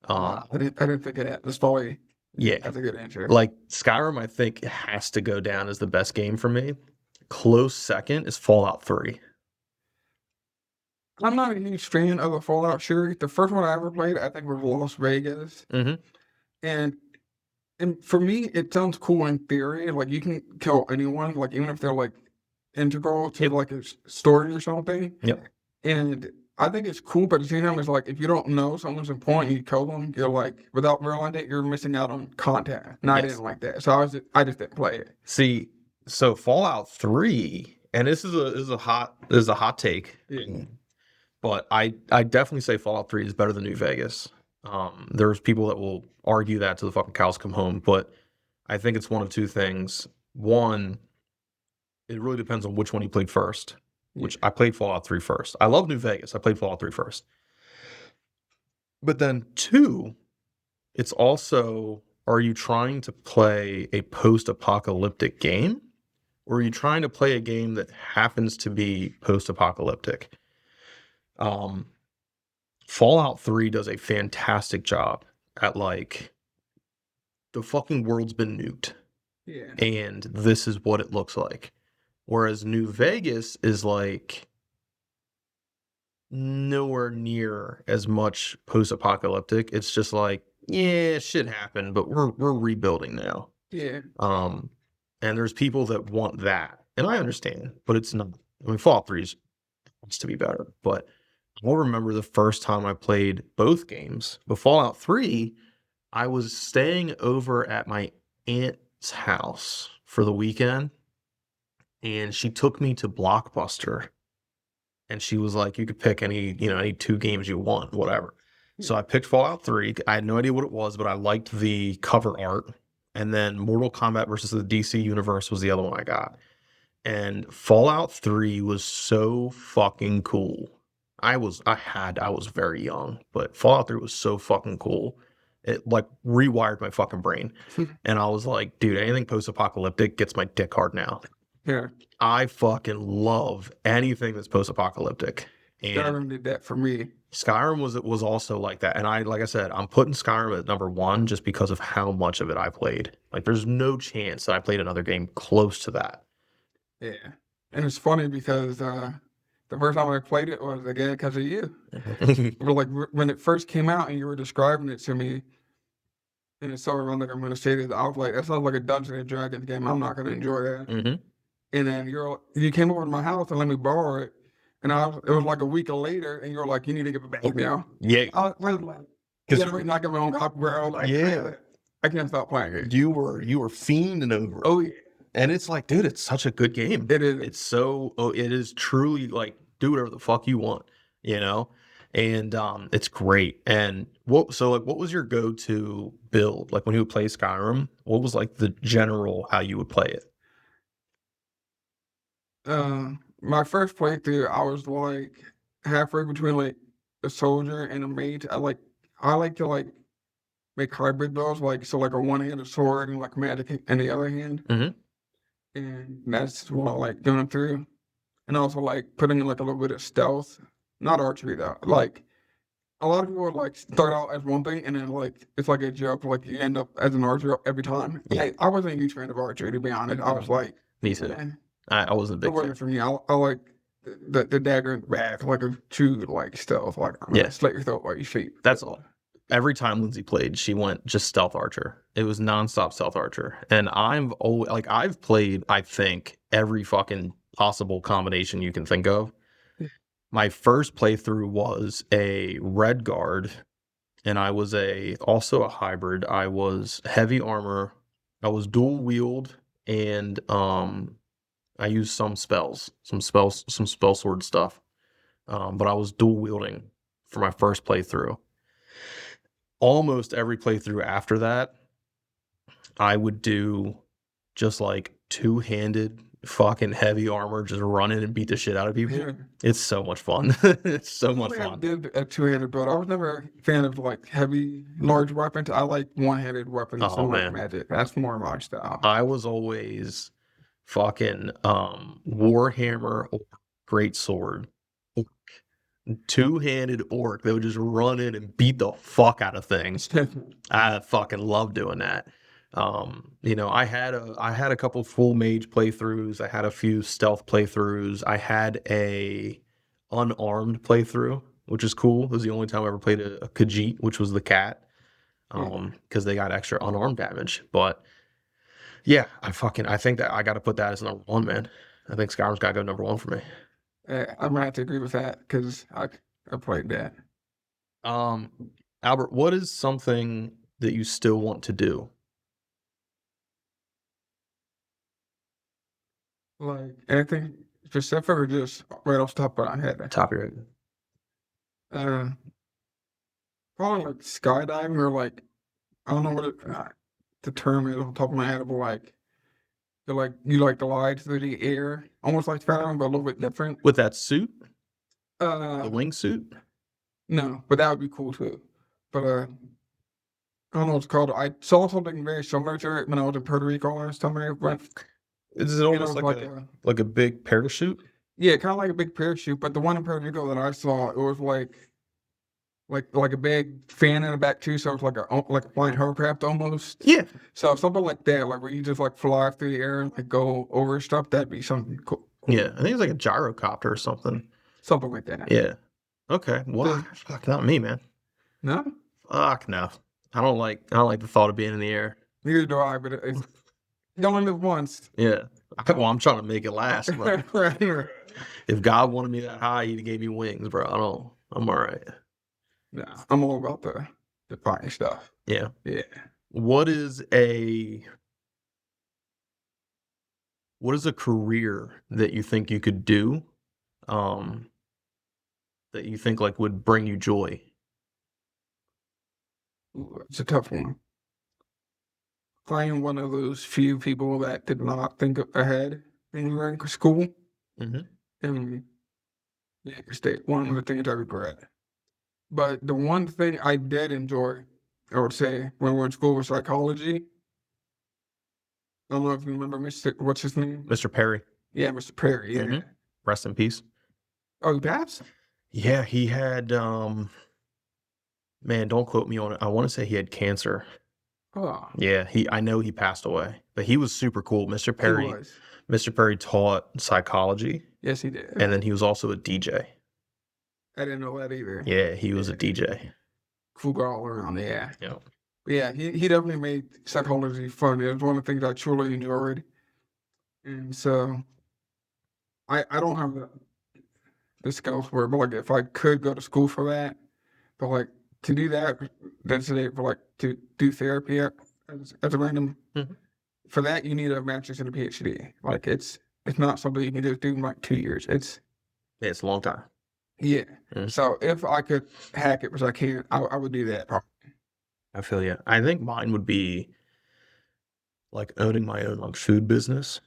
Speaker 2: Wow, I didn't think of that. That's probably
Speaker 1: Yeah,
Speaker 2: that's a good answer.
Speaker 1: like Skyrim, I think has to go down as the best game for me. Close second is Fallout 3.
Speaker 2: I'm not a huge fan of the Fallout series. The first one I ever played, I think, was Las Vegas,
Speaker 1: Hmm.
Speaker 2: and and for me, it sounds cool in theory. Like you can kill anyone, like even if they're like integral to
Speaker 1: Yep.
Speaker 2: like a story or something.
Speaker 1: Yep.
Speaker 2: And I think it's cool, but at the same time, it's like if you don't know someone's important, you kill them. You're like without realizing it, you're missing out on content. And I didn't
Speaker 1: Yes.
Speaker 2: like that, so I just didn't play it.
Speaker 1: See, so Fallout 3, and this is a hot take.
Speaker 2: Yeah.
Speaker 1: But I definitely say Fallout 3 is better than New Vegas. There's people that will argue that to the fucking cows come home, but I think it's one of two things. One, it really depends on which one you played first,
Speaker 2: Yeah.
Speaker 1: which I played Fallout 3 first. I love New Vegas. I played Fallout 3 first. But then two, it's also, are you trying to play a post-apocalyptic game? Or are you trying to play a game that happens to be post-apocalyptic? Um, Fallout 3 does a fantastic job at like the fucking world's been nuked
Speaker 2: Yeah.
Speaker 1: and this is what it looks like. Whereas New Vegas is like nowhere near as much post-apocalyptic. It's just like, yeah, shit happened, but we're rebuilding now.
Speaker 2: Yeah.
Speaker 1: Um and there's people that want that. and I understand, but it's not. I mean, Fallout 3 wants to be better, but I'll remember the first time I played both games. But Fallout 3, I was staying over at my aunt's house for the weekend, and she took me to Blockbuster, and she was like, "You could pick any 2 games you want, whatever." So I picked Fallout 3. I had no idea what it was, but I liked the cover art. And then Mortal Kombat versus the DC Universe was the other one I got. And Fallout 3 was so fucking cool. I was very young, but Fallout 3 was so fucking cool. It like rewired my fucking brain. And I was like, dude, anything post-apocalyptic gets my dick hard now.
Speaker 2: Yeah.
Speaker 1: I fucking love anything that's post-apocalyptic. And
Speaker 2: Skyrim did that for me.
Speaker 1: Skyrim was also like that. And like I said, I'm putting Skyrim at number 1 just because of how much of it I played. Like there's no chance that I played another game close to that.
Speaker 2: Yeah. And it's funny because the first time I played it was again because of you. But like when it first came out and you were describing it to me, and it's so ironic I'm going to say this, I was like, that sounds like a Dungeons and Dragons game. I'm not going to enjoy that.
Speaker 1: Mm-hmm.
Speaker 2: And then you came over to my house and let me borrow it, and it was like a week later, and you were like, you need to give it back now.
Speaker 1: Yeah.
Speaker 2: I was like, yeah, not get my own copyright. I was like,
Speaker 1: Yeah.
Speaker 2: I can't stop playing it.
Speaker 1: You were fiending over it.
Speaker 2: Oh yeah.
Speaker 1: And it's like, dude, it's such a good game.
Speaker 2: It is.
Speaker 1: It is truly like, do whatever the fuck you want, and it's great. And what was your go-to build? Like when you would play Skyrim, what was like the general how you would play it?
Speaker 2: My first playthrough, I was like halfway between like a soldier and a mage. I like to like make hybrid builds, like so like a one-handed sword and like magic in the other hand.
Speaker 1: Mm-hmm.
Speaker 2: And that's what I like doing through. And also like putting in like a little bit of stealth. Not archery though. Like a lot of people like start out as one thing and then like it's like a joke, like you end up as an archer every time.
Speaker 1: Yeah.
Speaker 2: I wasn't a huge fan of archery, to be honest. I was like,
Speaker 1: Me too.
Speaker 2: man,
Speaker 1: I wasn't a
Speaker 2: it
Speaker 1: big fan.
Speaker 2: wasn't for me. I like the dagger in the back, like a true like stealth, like
Speaker 1: Yeah.
Speaker 2: slit your throat while you shoot.
Speaker 1: That's all. Every time Lindsay played, she went just stealth archer. It was nonstop stealth archer. And I've played, I think, every fucking possible combination you can think of. My first playthrough was a red guard, and I was also a hybrid. I was heavy armor. I was dual wield, and I used some spell sword stuff. But I was dual wielding for my first playthrough. Almost every playthrough after that, I would do just like 2-handed fucking heavy armor, just run in and beat the shit out of people.
Speaker 2: Yeah.
Speaker 1: It's so much fun. It's so much
Speaker 2: I
Speaker 1: fun.
Speaker 2: did a two-handed build. I was never a fan of like heavy, large weapons. I like one-handed weapons.
Speaker 1: Oh,
Speaker 2: So like
Speaker 1: man.
Speaker 2: magic. That's more my style.
Speaker 1: I was always fucking Warhammer or Great Sword. 2-handed orc. They would just run in and beat the fuck out of things. I fucking love doing that. I had a couple full mage playthroughs. I had a few stealth playthroughs. I had a unarmed playthrough, which is cool. It was the only time I ever played a Khajiit, which was the cat, because they got extra unarmed damage. But yeah, I think that I got to put that as number 1, man. I think Skyrim's got to go number 1 for me.
Speaker 2: I might have to agree with that because I played that.
Speaker 1: Albert, what is something that you still want to do?
Speaker 2: Like anything specific or just right off the top of my head?
Speaker 1: Top of your head.
Speaker 2: Probably like skydiving or like I don't know what the term is off the top of my head, but like you like glide through the air, almost like skydiving, but a little bit different.
Speaker 1: With that suit, the
Speaker 2: Uh,
Speaker 1: wingsuit.
Speaker 2: no, but that would be cool too. But I don't know what it's called. I saw something very similar to it when I was in Puerto Rico last time I went.
Speaker 1: Is it almost like a big parachute?
Speaker 2: Yeah, kind of like a big parachute, but the one in Puerto Rico that I saw, it was like a big fan in the back too, so it's like a flying hovercraft almost.
Speaker 1: Yeah.
Speaker 2: So something like that, like where you just like fly through the air and like go over stuff, that'd be something cool.
Speaker 1: Yeah, I think it's like a gyrocopter or something.
Speaker 2: Something like that.
Speaker 1: Yeah. Okay. Well, fuck, not me, man.
Speaker 2: No?
Speaker 1: Fuck no. I don't like the thought of being in the air.
Speaker 2: Neither do I, but you only live once.
Speaker 1: Yeah. Well, I'm trying to make it last, bro.
Speaker 2: Right.
Speaker 1: If God wanted me that high, He'd gave me wings, bro. I'm all right.
Speaker 2: Nah, I'm all about the fine stuff.
Speaker 1: Yeah.
Speaker 2: Yeah.
Speaker 1: What is a what is a career that you think you could do, um, that you think like would bring you joy?
Speaker 2: Ooh, it's a tough one. I am one of those few people that did not think ahead when we were in school.
Speaker 1: Hmm.
Speaker 2: And yeah, it's one of the things I regret. But the one thing I did enjoy, I would say, when we were in school was psychology. I don't know if you remember Mr. What's his name?
Speaker 1: Mr. Perry.
Speaker 2: Yeah, Mr. Perry. Yeah.
Speaker 1: Hmm. Rest in peace.
Speaker 2: Oh, he passed?
Speaker 1: Yeah, he had man, don't quote me on it. I want to say he had cancer.
Speaker 2: Oh,
Speaker 1: Yeah, I know he passed away, but he was super cool.
Speaker 2: he was.
Speaker 1: Mr. Perry taught psychology,
Speaker 2: Yes, he did.
Speaker 1: and then he was also a DJ.
Speaker 2: I didn't know that either.
Speaker 1: Yeah, he was a
Speaker 2: Yeah.
Speaker 1: DJ.
Speaker 2: Cool girl all around. Yeah.
Speaker 1: Yeah.
Speaker 2: But yeah, he definitely made psychology fun. It was one of the things I truly enjoyed. And so I don't have the skills for it, but like if I could go to school for that, but like to do that, that's it for like to do therapy as a random
Speaker 1: Mhm.
Speaker 2: for that you need a master's and a PhD. Like it's not something you can just do in like 2 years. It's
Speaker 1: Yeah, it's a long time.
Speaker 2: yeah.
Speaker 1: Mhm.
Speaker 2: So if I could hack it, which I can't, I would do that.
Speaker 1: I feel you. I think mine would be like owning my own like food business.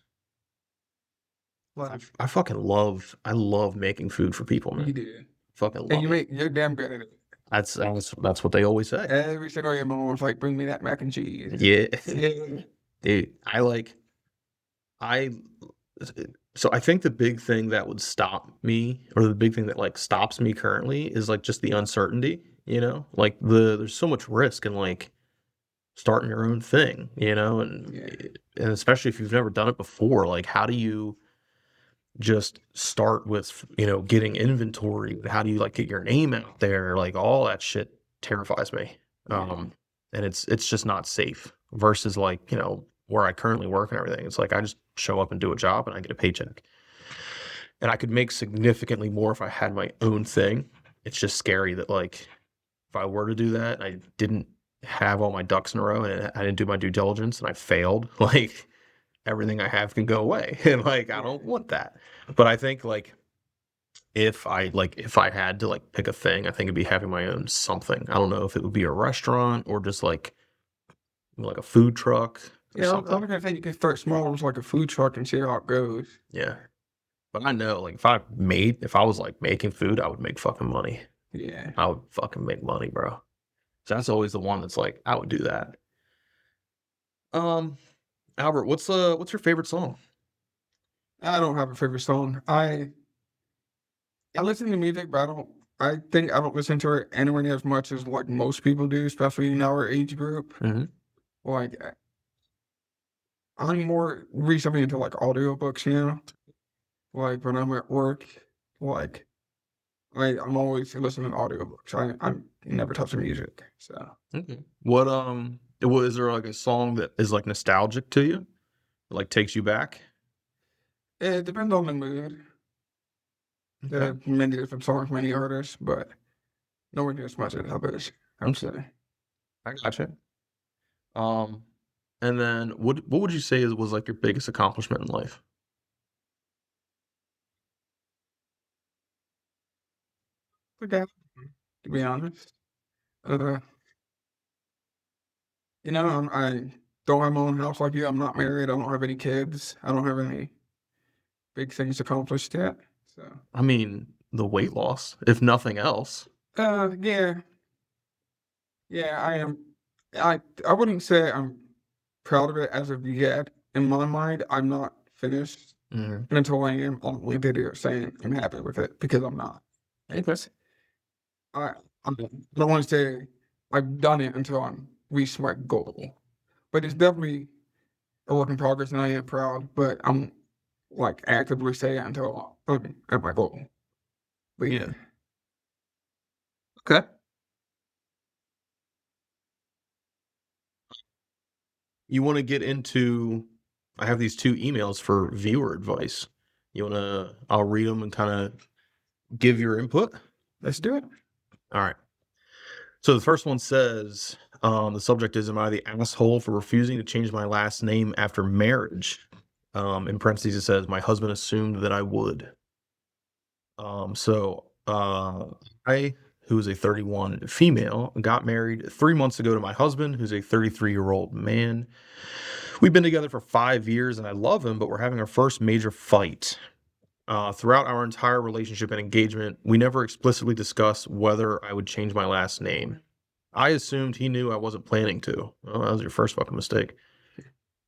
Speaker 2: Well,
Speaker 1: I love making food for people, man.
Speaker 2: you do.
Speaker 1: Fucking
Speaker 2: And
Speaker 1: love it.
Speaker 2: you're damn good at it.
Speaker 1: That's what they always say.
Speaker 2: Every single year, my mom's like, bring me that mac and cheese.
Speaker 1: Yeah.
Speaker 2: Yeah.
Speaker 1: Dude, I so I think the big thing that would stop me, or the big thing that like stops me currently, is like just the uncertainty, you know? Like there's so much risk in like starting your own thing, you know,
Speaker 2: Yeah.
Speaker 1: and especially if you've never done it before, like how do you just start with, getting inventory? How do you like get your name out there? Like all that shit terrifies me.
Speaker 2: Yeah.
Speaker 1: And it's just not safe versus like, where I currently work and everything. It's like I just show up and do a job and I get a paycheck. And I could make significantly more if I had my own thing. It's just scary that like if I were to do that and I didn't have all my ducks in a row and I didn't do my due diligence and I failed, like everything I have can go away. And like I
Speaker 2: Yeah.
Speaker 1: don't want that. But I think like if I had to like pick a thing, I think it'd be having my own something. I don't know if it would be a restaurant or just like a food truck or
Speaker 2: Yeah, I was
Speaker 1: something.
Speaker 2: gonna say you could start small as like a food truck and see how it goes.
Speaker 1: Yeah. But I know like if I was like making food, I would make fucking money.
Speaker 2: Yeah.
Speaker 1: I would fucking make money, bro. So that's always the one that's like I would do that. Um, Albert, what's your favorite song?
Speaker 2: I don't have a favorite song. I listen to music, but I think I don't listen to it anywhere near as much as like most people do, especially in our age group.
Speaker 1: Hmm.
Speaker 2: Like I'm more recently into like audiobooks, you know? Like when I'm at work, like I'm always listening to audiobooks. I never touch the music. So
Speaker 1: Okay. Is there like a song that is like nostalgic to you? Like takes you back?
Speaker 2: it depends on the mood. There
Speaker 1: Okay.
Speaker 2: are many different songs, many artists, but nowhere near as much as others, I would
Speaker 1: Okay.
Speaker 2: say.
Speaker 1: I gotcha. Um, and then what would you say was like your biggest accomplishment in life?
Speaker 2: Okay. To be honest. Uh, I don't have my own house like you. I'm not married. I don't have any kids. I don't have any big things accomplished yet. So,
Speaker 1: I mean, the weight loss, if nothing else.
Speaker 2: yeah, yeah, I am. I wouldn't say I'm proud of it as of yet. In my mind, I'm not finished.
Speaker 1: Mhm.
Speaker 2: And until I am, I'll leave video saying I'm happy with it because I'm not.
Speaker 1: Okay.
Speaker 2: I I don't want to say I've done it until I'm reached my goal, but it's definitely a work in progress, and I am proud. But I'm like actively say it until I'm at my goal. But yeah,
Speaker 1: Yeah. Okay. You want to get into I have these 2 emails for viewer advice. I'll read them and kind of give your input.
Speaker 2: Let's do it.
Speaker 1: All right. So the first one says, the subject is, am I the asshole for refusing to change my last name after marriage? In parentheses, it says, my husband assumed that I would. I, who is a 31 female, got married 3 months ago to my husband, who's a 33-year-old man. We've been together for 5 years and I love him, but we're having our first major fight. Throughout our entire relationship and engagement, we never explicitly discussed whether I would change my last name. I assumed he knew I wasn't planning to. Well, that was your first fucking mistake.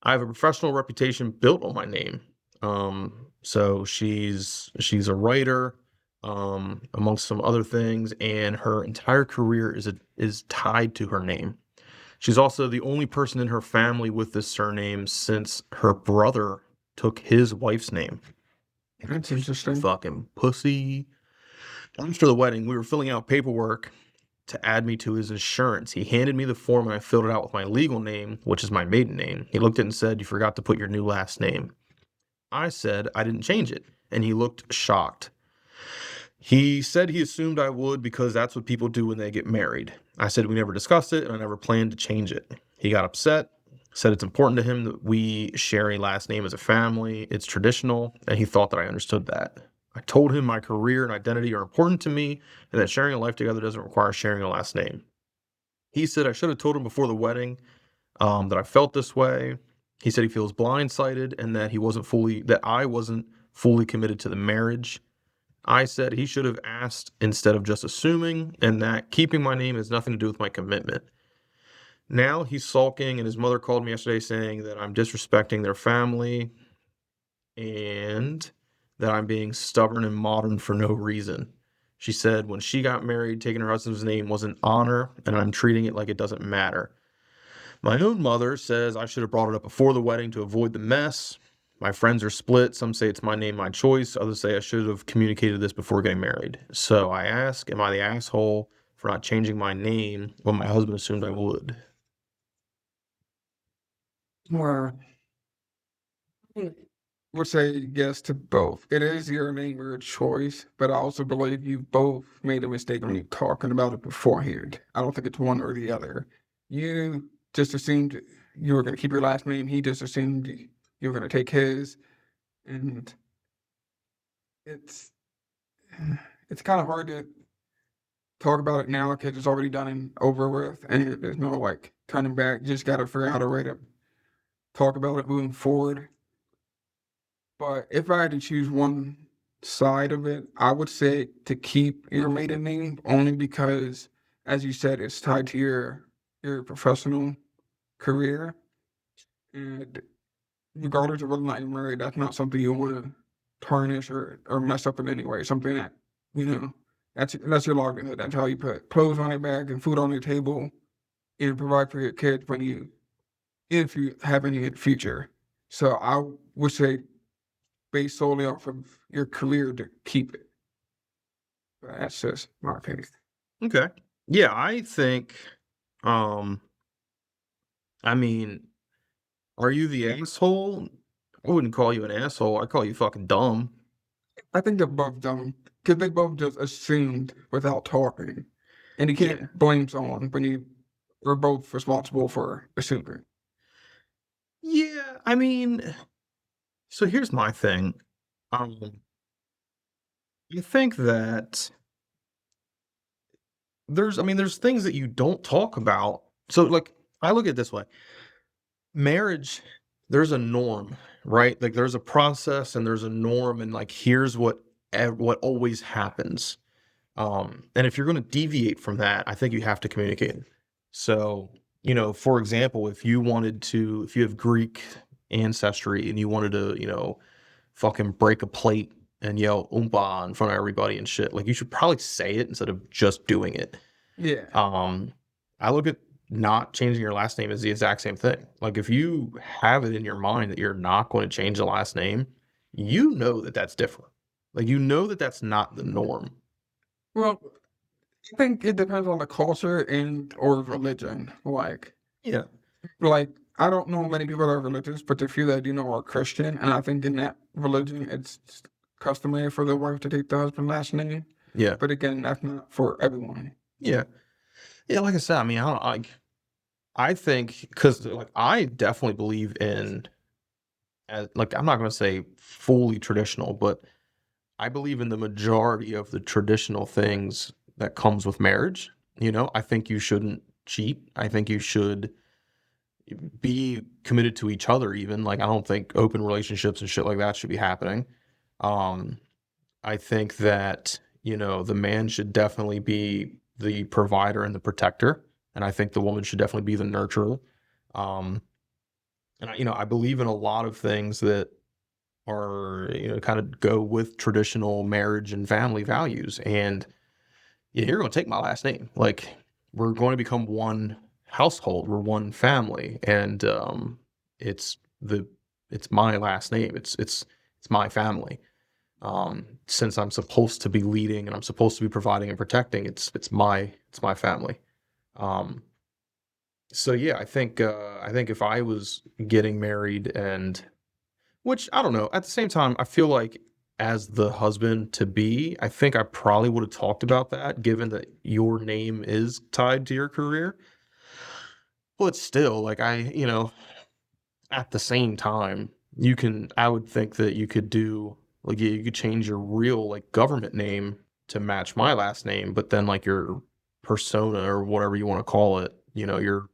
Speaker 1: I have a professional reputation built on my name. So she's a writer, amongst some other things, and her entire career is tied to her name. She's also the only person in her family with this surname since her brother took his wife's name.
Speaker 2: That's interesting.
Speaker 1: Fucking pussy. After the wedding, we were filling out paperwork to add me to his insurance. He handed me the form and I filled it out with my legal name, which is my maiden name. He looked at it and said, you forgot to put your new last name. I said I didn't change it, and he looked shocked. He said he assumed I would because that's what people do when they get married. I said we never discussed it and I never planned to change it. He got upset, said it's important to him that we share a last name as a family. It's traditional, and he thought that I understood that. I told him my career and identity are important to me and that sharing a life together doesn't require sharing a last name. He said I should have told him before the wedding that I felt this way. He said he feels blindsided and that I wasn't fully committed to the marriage. I said he should have asked instead of just assuming, and that keeping my name has nothing to do with my commitment. Now he's sulking, and his mother called me yesterday saying that I'm disrespecting their family and that I'm being stubborn and modern for no reason. She said when she got married, taking her husband's name was an honor, and I'm treating it like it doesn't matter. My own mother says I should have brought it up before the wedding to avoid the mess. My friends are split. Some say it's my name, my choice. Others say I should have communicated this before getting married. So I ask, am I the asshole for not changing my name when my husband assumed I would?
Speaker 2: Well, I would say yes to both. It is your name, your choice, but I also believe you both made a mistake when you talking about it beforehand. I don't think it's one or the other. You just assumed you were going to keep your last name. He just assumed you were going to take his, and it's it's kind of hard to talk about it now because it's already done and over with, and there's no like turning back. You just got to figure out a way to talk about it moving forward. But if I had to choose one side of it, I would say to keep your maiden name only because, as you said, it's tied to your professional career. And regardless of whether or not you're married, that's not something you want to tarnish or mess up in any way. Something that, you know, that's your livelihood. That's how you put clothes on your back and food on your table and provide for your kids if you have any in the future. So I would say based solely off of your career to keep it. But that's just my opinion.
Speaker 1: Okay. Yeah, I think, um, I mean, are you the asshole? I wouldn't call you an asshole. I call you fucking dumb.
Speaker 2: I think they're both dumb because they both just assumed without talking, and you
Speaker 1: Yeah.
Speaker 2: can't blame someone when you are both responsible for assuming.
Speaker 1: Yeah, I mean, so here's my thing. Um, I think that there's things that you don't talk about. So, like, I look at it this way. Marriage, there's a norm, right? Like, there's a process and there's a norm, and, like, here's what always happens. And if you're gonna deviate from that, I think you have to communicate. So, for example, if you have Greek ancestry and you wanted to, fucking break a plate and yell "oompa" in front of everybody and shit, like, you should probably say it instead of just doing it.
Speaker 2: Yeah.
Speaker 1: Um, I look at not changing your last name as the exact same thing. Like, if you have it in your mind that you're not going to change the last name, you know that that's different. Like, you know that that's not the norm.
Speaker 2: Well, I think it depends on the culture and or religion.
Speaker 1: Yeah.
Speaker 2: Like I don't know many people that are religious, but the few that I do know are Christian, and I think in that religion, it's customary for the wife to take the husband's last name.
Speaker 1: Yeah.
Speaker 2: But again, that's not for everyone.
Speaker 1: Yeah. Yeah, like I said, I mean, I don't I think because like I definitely believe in like I'm not gonna say fully traditional, but I believe in the majority of the traditional things that comes with marriage. You know, I think you shouldn't cheat. I think you should be committed to each other even. Like I don't think open relationships and shit like that should be happening. Um, I think that, you know, the man should definitely be the provider and the protector, and I think the woman should definitely be the nurturer. Um, and I, you know, I believe in a lot of things that are, you know, kind of go with traditional marriage and family values. And yeah, you're going to take my last name. Like we're going to become one household. We're one family, and it's the it's my last name. It's my family. Since I'm supposed to be leading and I'm supposed to be providing and protecting, it's my family. Um, so yeah, I think if I was getting married and which I don't know, at the same time, I feel like as the husband to be, I think I probably would have talked about that given that your name is tied to your career. But still, like you know, at the same time, I would think that you could do like you could change your real like government name to match my last name, but then like your persona or whatever you want to call it, you know, your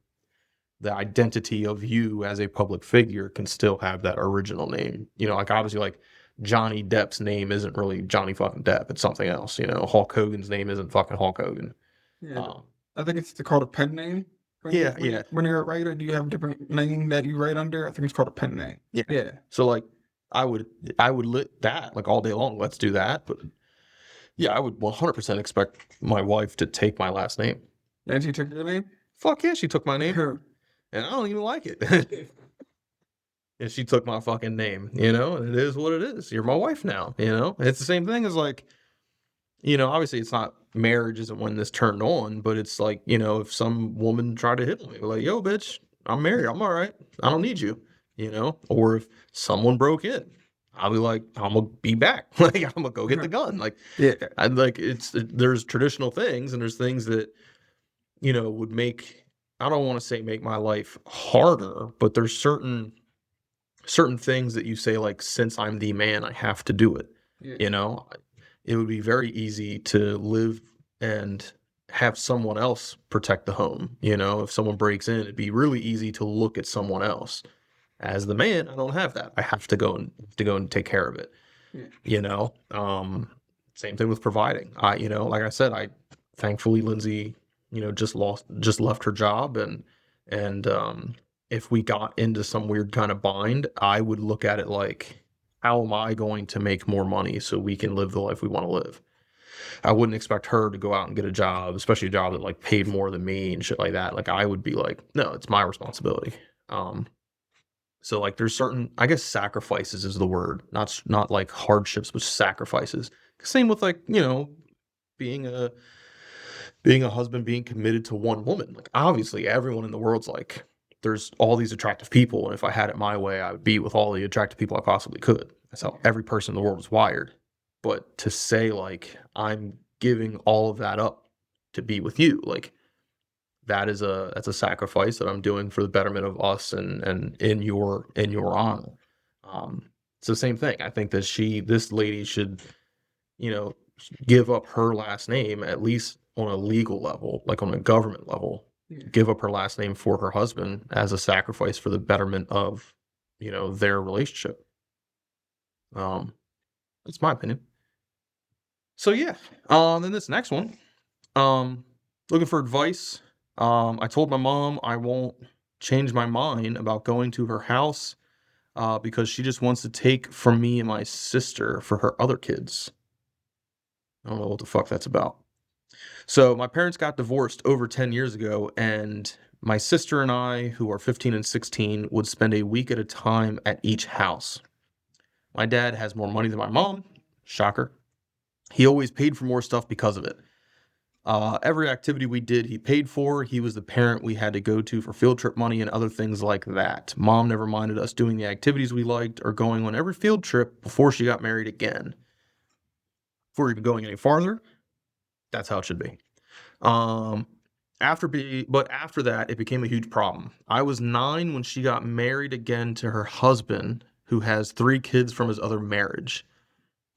Speaker 1: the identity of you as a public figure can still have that original name. You know, like obviously like Johnny Depp's name isn't really Johnny fucking Depp. It's something else. You know, Hulk Hogan's name isn't fucking Hulk Hogan.
Speaker 2: Yeah,
Speaker 1: Um,
Speaker 2: I think it's called a pen name.
Speaker 1: yeah, yeah,
Speaker 2: When you're a writer, do you have a different name that you write under? I think it's called a pen name.
Speaker 1: yeah.
Speaker 2: Yeah.
Speaker 1: So like I would I would lit that like all day long. Let's do that. But yeah, I would 100% expect my wife to take my last name.
Speaker 2: And she took your name?
Speaker 1: Fuck yeah, she took my name,
Speaker 2: Sure.
Speaker 1: and I don't even like it. And she took my fucking name, you know, and it is what it is. You're my wife now, you know? It's the same thing as like, you know, obviously it's not marriage isn't when this turned on, but it's like, you know, if some woman tried to hit me, like, yo, bitch, I'm married, I'm all right. I don't need you, you know? Or if someone broke in, I'll be like, I'm gonna be back. Like, I'm gonna go get the gun. Like,
Speaker 2: Yeah.
Speaker 1: I like there's traditional things and there's things that, you know, would make, I don't want to say make my life harder, but there's certain things that you say like since I'm the man I have to do it,
Speaker 2: Yeah.
Speaker 1: you know. It would be very easy to live and have someone else protect the home, you know. If someone breaks in, it'd be really easy to look at someone else. As the man, I don't have that. I have to go and take care of it,
Speaker 2: Yeah.
Speaker 1: you know. Same thing with providing. I, you know, like I said, I thankfully Lindsay, you know, just left her job, and if we got into some weird kind of bind, I would look at it like, how am I going to make more money so we can live the life we want to live? I wouldn't expect her to go out and get a job, especially a job that like paid more than me and shit like that. Like I would be like, no, it's my responsibility. Um, so like there's certain, I guess sacrifices is the word, not like hardships, but sacrifices. Same with like, you know, being a being a husband, being committed to one woman. Like obviously everyone in the world's like, there's all these attractive people, and if I had it my way, I would be with all the attractive people I possibly could. That's how every person in the world is wired. But to say like I'm giving all of that up to be with you, like that's a sacrifice that I'm doing for the betterment of us and in your honor. Um, it's the same thing. I think that this lady should, you know, give up her last name at least on a legal level, like on a government level,
Speaker 2: Yeah.
Speaker 1: give up her last name for her husband as a sacrifice for the betterment of, you know, their relationship. Um, that's my opinion. So yeah. Then this next one, um, looking for advice. I told my mom I won't change my mind about going to her house because she just wants to take from me and my sister for her other kids. I don't know what the fuck that's about. So my parents got divorced over 10 years ago, and my sister and I, who are 15 and 16, would spend a week at a time at each house. My dad has more money than my mom. Shocker. He always paid for more stuff because of it. Every activity we did, he paid for. He was the parent we had to go to for field trip money and other things like that. Mom never minded us doing the activities we liked or going on every field trip before she got married again. Before even going any farther, that's how it should be. Um, but after that, it became a huge problem. I was 9 when she got married again to her husband, who has 3 kids from his other marriage.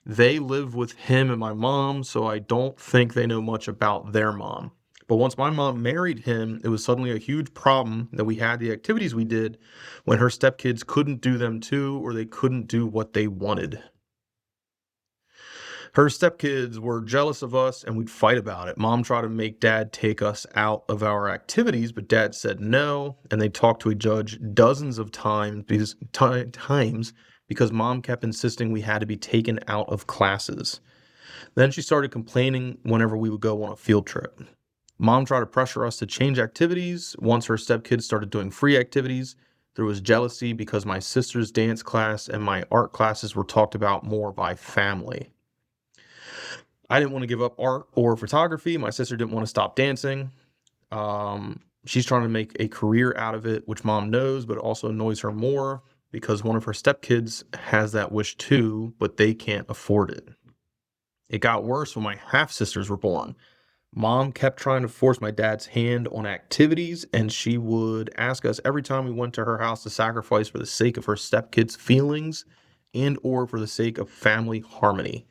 Speaker 1: They live with him and my mom, so I don't think they know much about their mom. But once my mom married him, it was suddenly a huge problem that we had the activities we did when her stepkids couldn't do them too, or they couldn't do what they wanted. Her stepkids were jealous of us and we'd fight about it. Mom tried to make dad take us out of our activities, but dad said no, and they talked to a judge dozens of times because mom kept insisting we had to be taken out of classes. Then she started complaining whenever we would go on a field trip. Mom tried to pressure us to change activities. Once her stepkids started doing free activities, there was jealousy because my sister's dance class and my art classes were talked about more by family. I didn't want to give up art or photography. My sister didn't want to stop dancing. She's trying to make a career out of it, which mom knows, but it also annoys her more because one of her stepkids has that wish too, but they can't afford it. It got worse when my half sisters were born. Mom kept trying to force my dad's hand on activities, and she would ask us every time we went to her house to sacrifice for the sake of her stepkids' feelings and or for the sake of family harmony.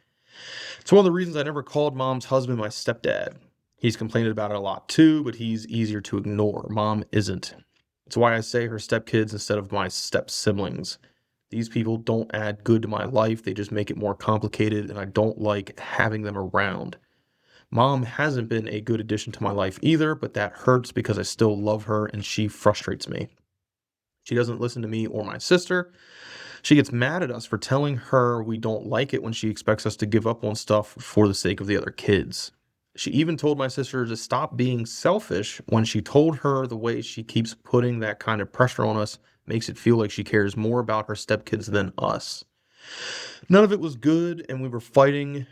Speaker 1: It's one of the reasons I never called mom's husband my stepdad. He's complained about it a lot too, but he's easier to ignore. Mom isn't. It's why I say her stepkids instead of my step siblings. These people don't add good to my life, they just make it more complicated, and I don't like having them around. Mom hasn't been a good addition to my life either, but that hurts because I still love her and she frustrates me. She doesn't listen to me or my sister. She gets mad at us for telling her we don't like it when she expects us to give up on stuff for the sake of the other kids. She even told my sister to stop being selfish when she told her the way she keeps putting that kind of pressure on us makes it feel like she cares more about her stepkids than us. None of it was good, and we were fighting.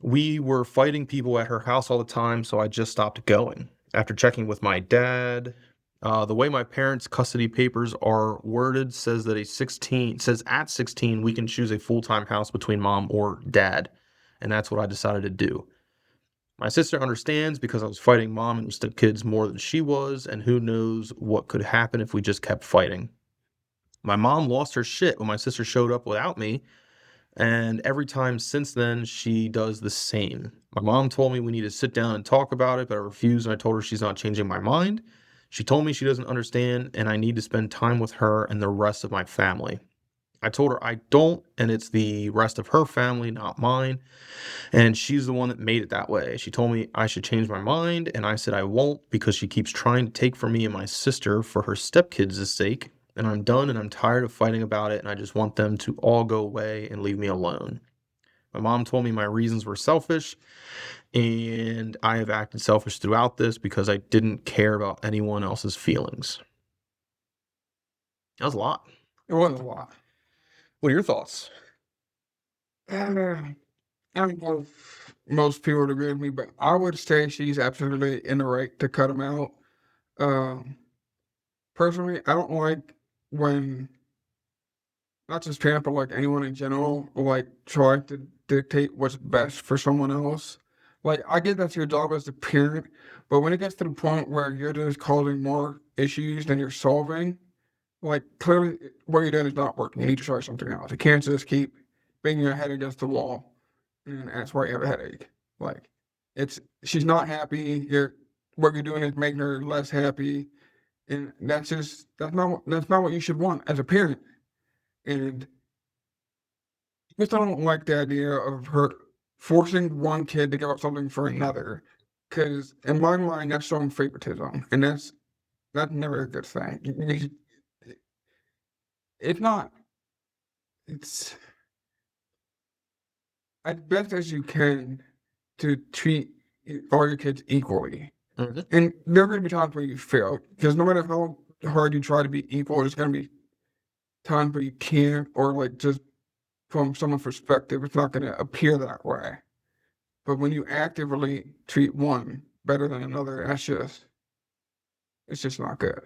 Speaker 1: We were fighting people at her house all the time, so I just stopped going. After checking with my dad, the way my parents' custody papers are worded says at 16 we can choose a full-time house between mom or dad, and that's what I decided to do. My sister understands because I was fighting mom and stepkids more than she was, and who knows what could happen if we just kept fighting. My mom lost her shit when my sister showed up without me, and every time since then, she does the same. My mom told me we need to sit down and talk about it, but I refused and I told her she's not changing my mind. She told me she doesn't understand and I need to spend time with her and the rest of my family. I told her I don't, and it's the rest of her family, not mine. And she's the one that made it that way. She told me I should change my mind, and I said I won't because she keeps trying to take from me and my sister for her stepkids' sake. And I'm done and I'm tired of fighting about it, and I just want them to all go away and leave me alone. My mom told me my reasons were selfish, and I have acted selfish throughout this because I didn't care about anyone else's feelings. That was a lot.
Speaker 2: It was a lot.
Speaker 1: What are your thoughts?
Speaker 2: I don't know if most people would agree with me, but I would say she's absolutely in the right to cut him out. Um, Personally, I don't like when not just parents, but like anyone in general, like try to dictate what's best for someone else. Like I get that's your job as a parent, but when it gets to the point where you're just causing more issues than you're solving, like clearly what you're doing is not working. You need to try something else. You can't just keep banging your head against the wall, and that's why you have a headache. Like it's she's not happy. What you're doing is making her less happy, and that's not what you should want as a parent. And just I don't like the idea of her forcing one kid to give up something for another, because in my mind that's showing favoritism, and that's never a good thing. It's not. It's as best as you can to treat all your kids equally.
Speaker 1: Mhm.
Speaker 2: And there are going to be times where you fail, because no matter how hard you try to be equal, there's going to be times where you can't, or like just from someone's perspective, it's not going to appear that way. But when you actively treat one better than another. That's just it's just not good.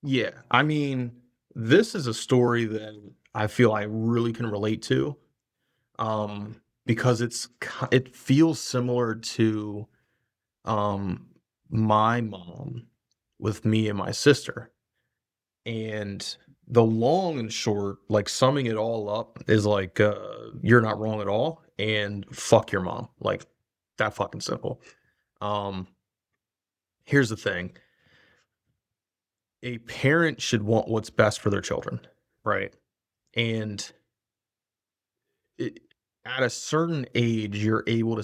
Speaker 1: Yeah, I mean, this is a story that I feel I really can relate to, because it feels similar to, um, my mom with me and my sister. And the long and short, like summing it all up is like, you're not wrong at all and fuck your mom. Like that fucking simple. Um, Here's the thing. A parent should want what's best for their children, right? And it, at a certain age, you're able to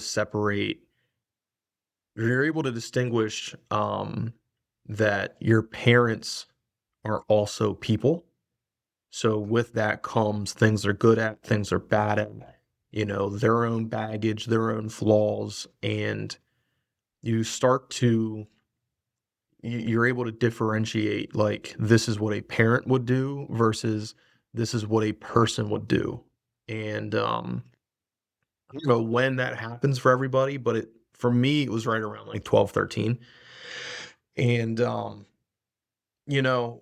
Speaker 1: distinguish, that your parents are also people. So with that comes things they're good at, things they're bad at, their own baggage, their own flaws, and you start to you're able to differentiate like this is what a parent would do versus this is what a person would do. And I don't know when that happens for everybody, but it for me it was right around like 12, 13. And you know,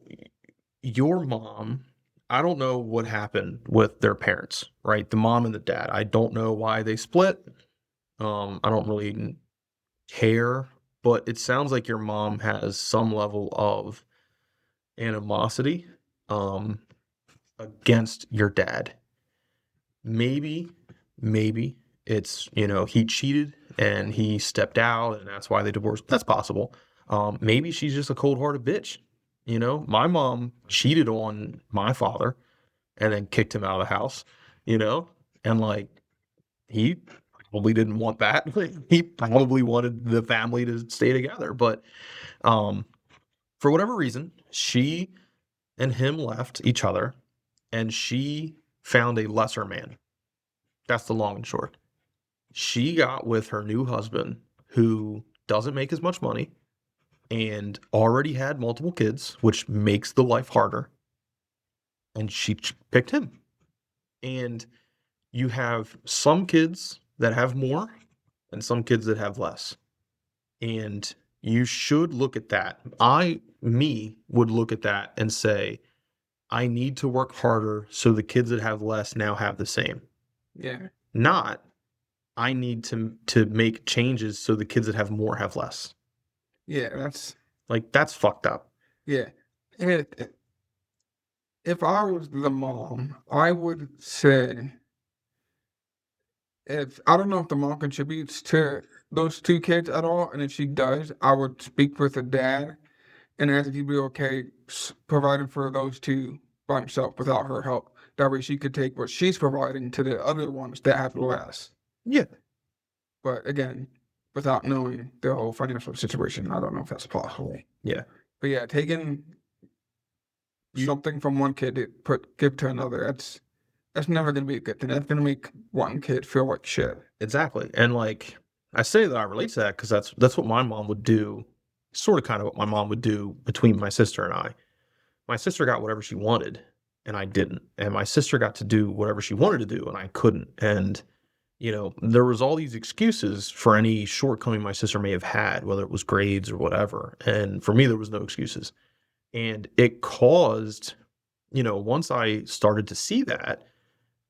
Speaker 1: your mom, I don't know what happened with their parents, right? The mom and the dad. I don't know why they split. I don't really care, but it sounds like your mom has some level of animosity um against your dad. Maybe, maybe it's, he cheated and he stepped out and that's why they divorced. That's possible. Maybe she's just a cold-hearted bitch. My mom cheated on my father and then kicked him out of the house, you know? And like he probably didn't want that. Like, he probably wanted the family to stay together, but um for whatever reason, she and him left each other and she found a lesser man. That's the long and short. She got with her new husband who doesn't make as much money and already had multiple kids, which makes the life harder. And she picked him. And you have some kids that have more and some kids that have less. And you should look at that. Me, would look at that and say, I need to work harder so the kids that have less now have the same.
Speaker 2: Yeah.
Speaker 1: Not, I need to make changes so the kids that have more have less.
Speaker 2: Yeah, that's
Speaker 1: Like that's fucked up.
Speaker 2: yeah. If I was the mom, I would say if I don't know if the mom contributes to those two kids at all, and if she does, I would speak with the dad and ask if he'd be okay providing for those two by himself without her help. That way she could take what she's providing to the other ones that have less.
Speaker 1: Yeah.
Speaker 2: But again, without knowing the whole financial situation, I don't know if that's possible.
Speaker 1: Yeah.
Speaker 2: But yeah, taking something from one kid to give to another, that's never gonna be a good thing. That's gonna make one kid feel like shit.
Speaker 1: Exactly. And like I say that I relate to that because that's what my mom would do, sort of kind of what my mom would do between my sister and I. My sister got whatever she wanted and I didn't. And my sister got to do whatever she wanted to do and I couldn't. And there was all these excuses for any shortcoming my sister may have had, whether it was grades or whatever. And for me, there was no excuses. And it caused, once I started to see that,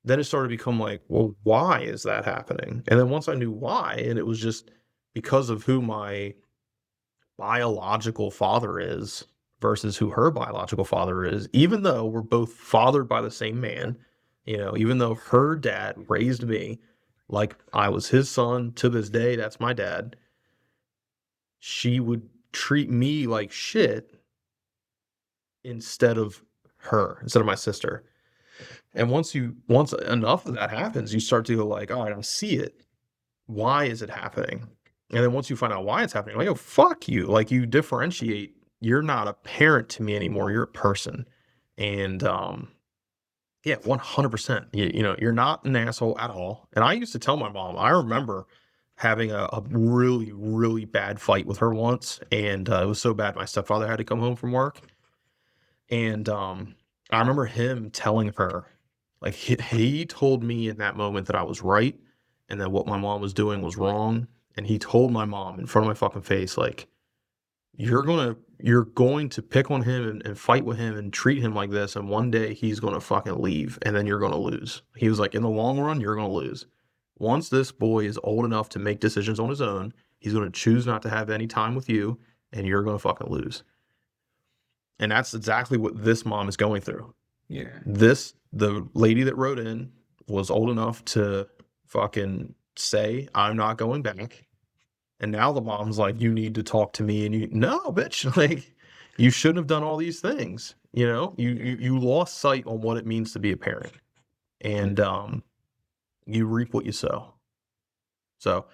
Speaker 1: then it started to become like, well, why is that happening? And then once I knew why, and it was just because of who my biological father is versus who her biological father is, even though we're both fathered by the same man, even though her dad raised me like I was his son to this day, that's my dad, she would treat me like shit instead of my sister. And once enough of that happens, you start to go like, "Oh, I don't see it. Why is it happening?" And then once you find out why it's happening, like, "Oh, fuck you." Like you differentiate, you're not a parent to me anymore. You're a person. And yeah, 100%. You're not an asshole at all. And I used to tell my mom, I remember having a really, really bad fight with her once. And it was so bad my stepfather had to come home from work. And I remember him telling her, like he told me in that moment that I was right and that what my mom was doing was wrong. and he told my mom in front of my fucking face, like, you're going to pick on him and fight with him and treat him like this, and one day he's gonna fucking leave, and then you're gonna lose. He was like, in the long run, you're gonna lose. Once this boy is old enough to make decisions on his own, he's gonna choose not to have any time with you, and you're gonna fucking lose. And that's exactly what this mom is going through.
Speaker 2: Yeah.
Speaker 1: The lady that wrote in was old enough to fucking say, I'm not going back. And now the mom's like, you need to talk to me. And no, bitch, like, you shouldn't have done all these things. You lost sight on what it means to be a parent. And you reap what you sow. So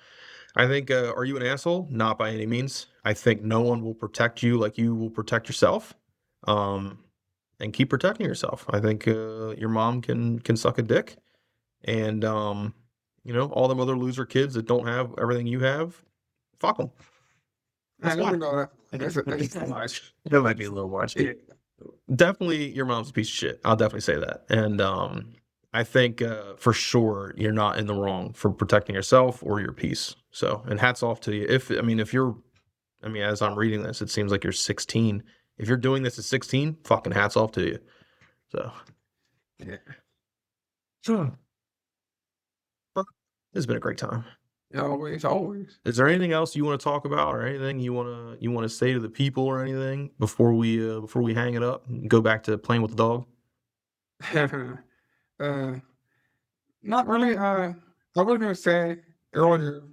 Speaker 1: I think, are you an asshole? Not by any means. I think no one will protect you like you will protect yourself. Um, and keep protecting yourself. I think your mom can suck a dick, and all them other loser kids that don't have everything you have, fuck them.
Speaker 2: I
Speaker 1: That's
Speaker 2: never
Speaker 1: fine.
Speaker 2: know that. That's too much.
Speaker 1: That might be a little much.
Speaker 2: Yeah.
Speaker 1: Definitely, your mom's a piece of shit. I'll definitely say that, and I think for sure you're not in the wrong for protecting yourself or your peace. So, and hats off to you. If you're, as I'm reading this, it seems like you're 16. If you're doing this at 16, fucking hats off to you. So,
Speaker 2: Yeah.
Speaker 1: sure. This has been a great time.
Speaker 2: Always.
Speaker 1: Is there anything else you want to talk about, or anything you want to say to the people, or anything before we hang it up and go back to playing with the dog?
Speaker 2: uh, Not really. I was gonna say earlier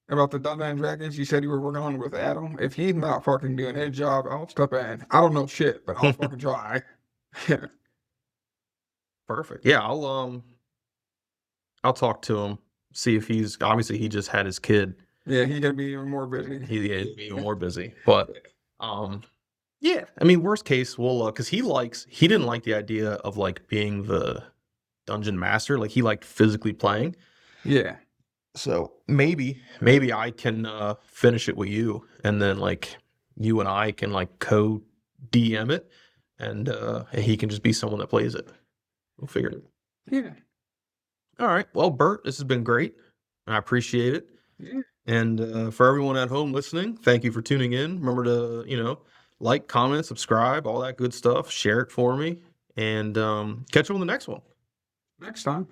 Speaker 2: about the Dungeons and Dragons. You said you were working on it with Adam. If he's not fucking doing his job, I'll step in. I don't know shit, but I'll fucking try. Yeah.
Speaker 1: Perfect. Yeah, I'll talk to him, see if he's obviously he just had his kid.
Speaker 2: Yeah, he's gonna be even more busy.
Speaker 1: He is even more busy, but um, yeah. Worst case, we'll because he didn't like the idea of like being the dungeon master. Like he liked physically playing.
Speaker 2: Yeah.
Speaker 1: So maybe I can finish it with you, and then like you and I can like co DM it, and he can just be someone that plays it. We'll figure it out.
Speaker 2: Yeah.
Speaker 1: All right. Well, Bert, this has been great. I appreciate it.
Speaker 2: Yeah.
Speaker 1: And for everyone at home listening, thank you for tuning in. Remember to, like, comment, subscribe, all that good stuff. Share it for me. And catch you on the next one.
Speaker 2: Next time.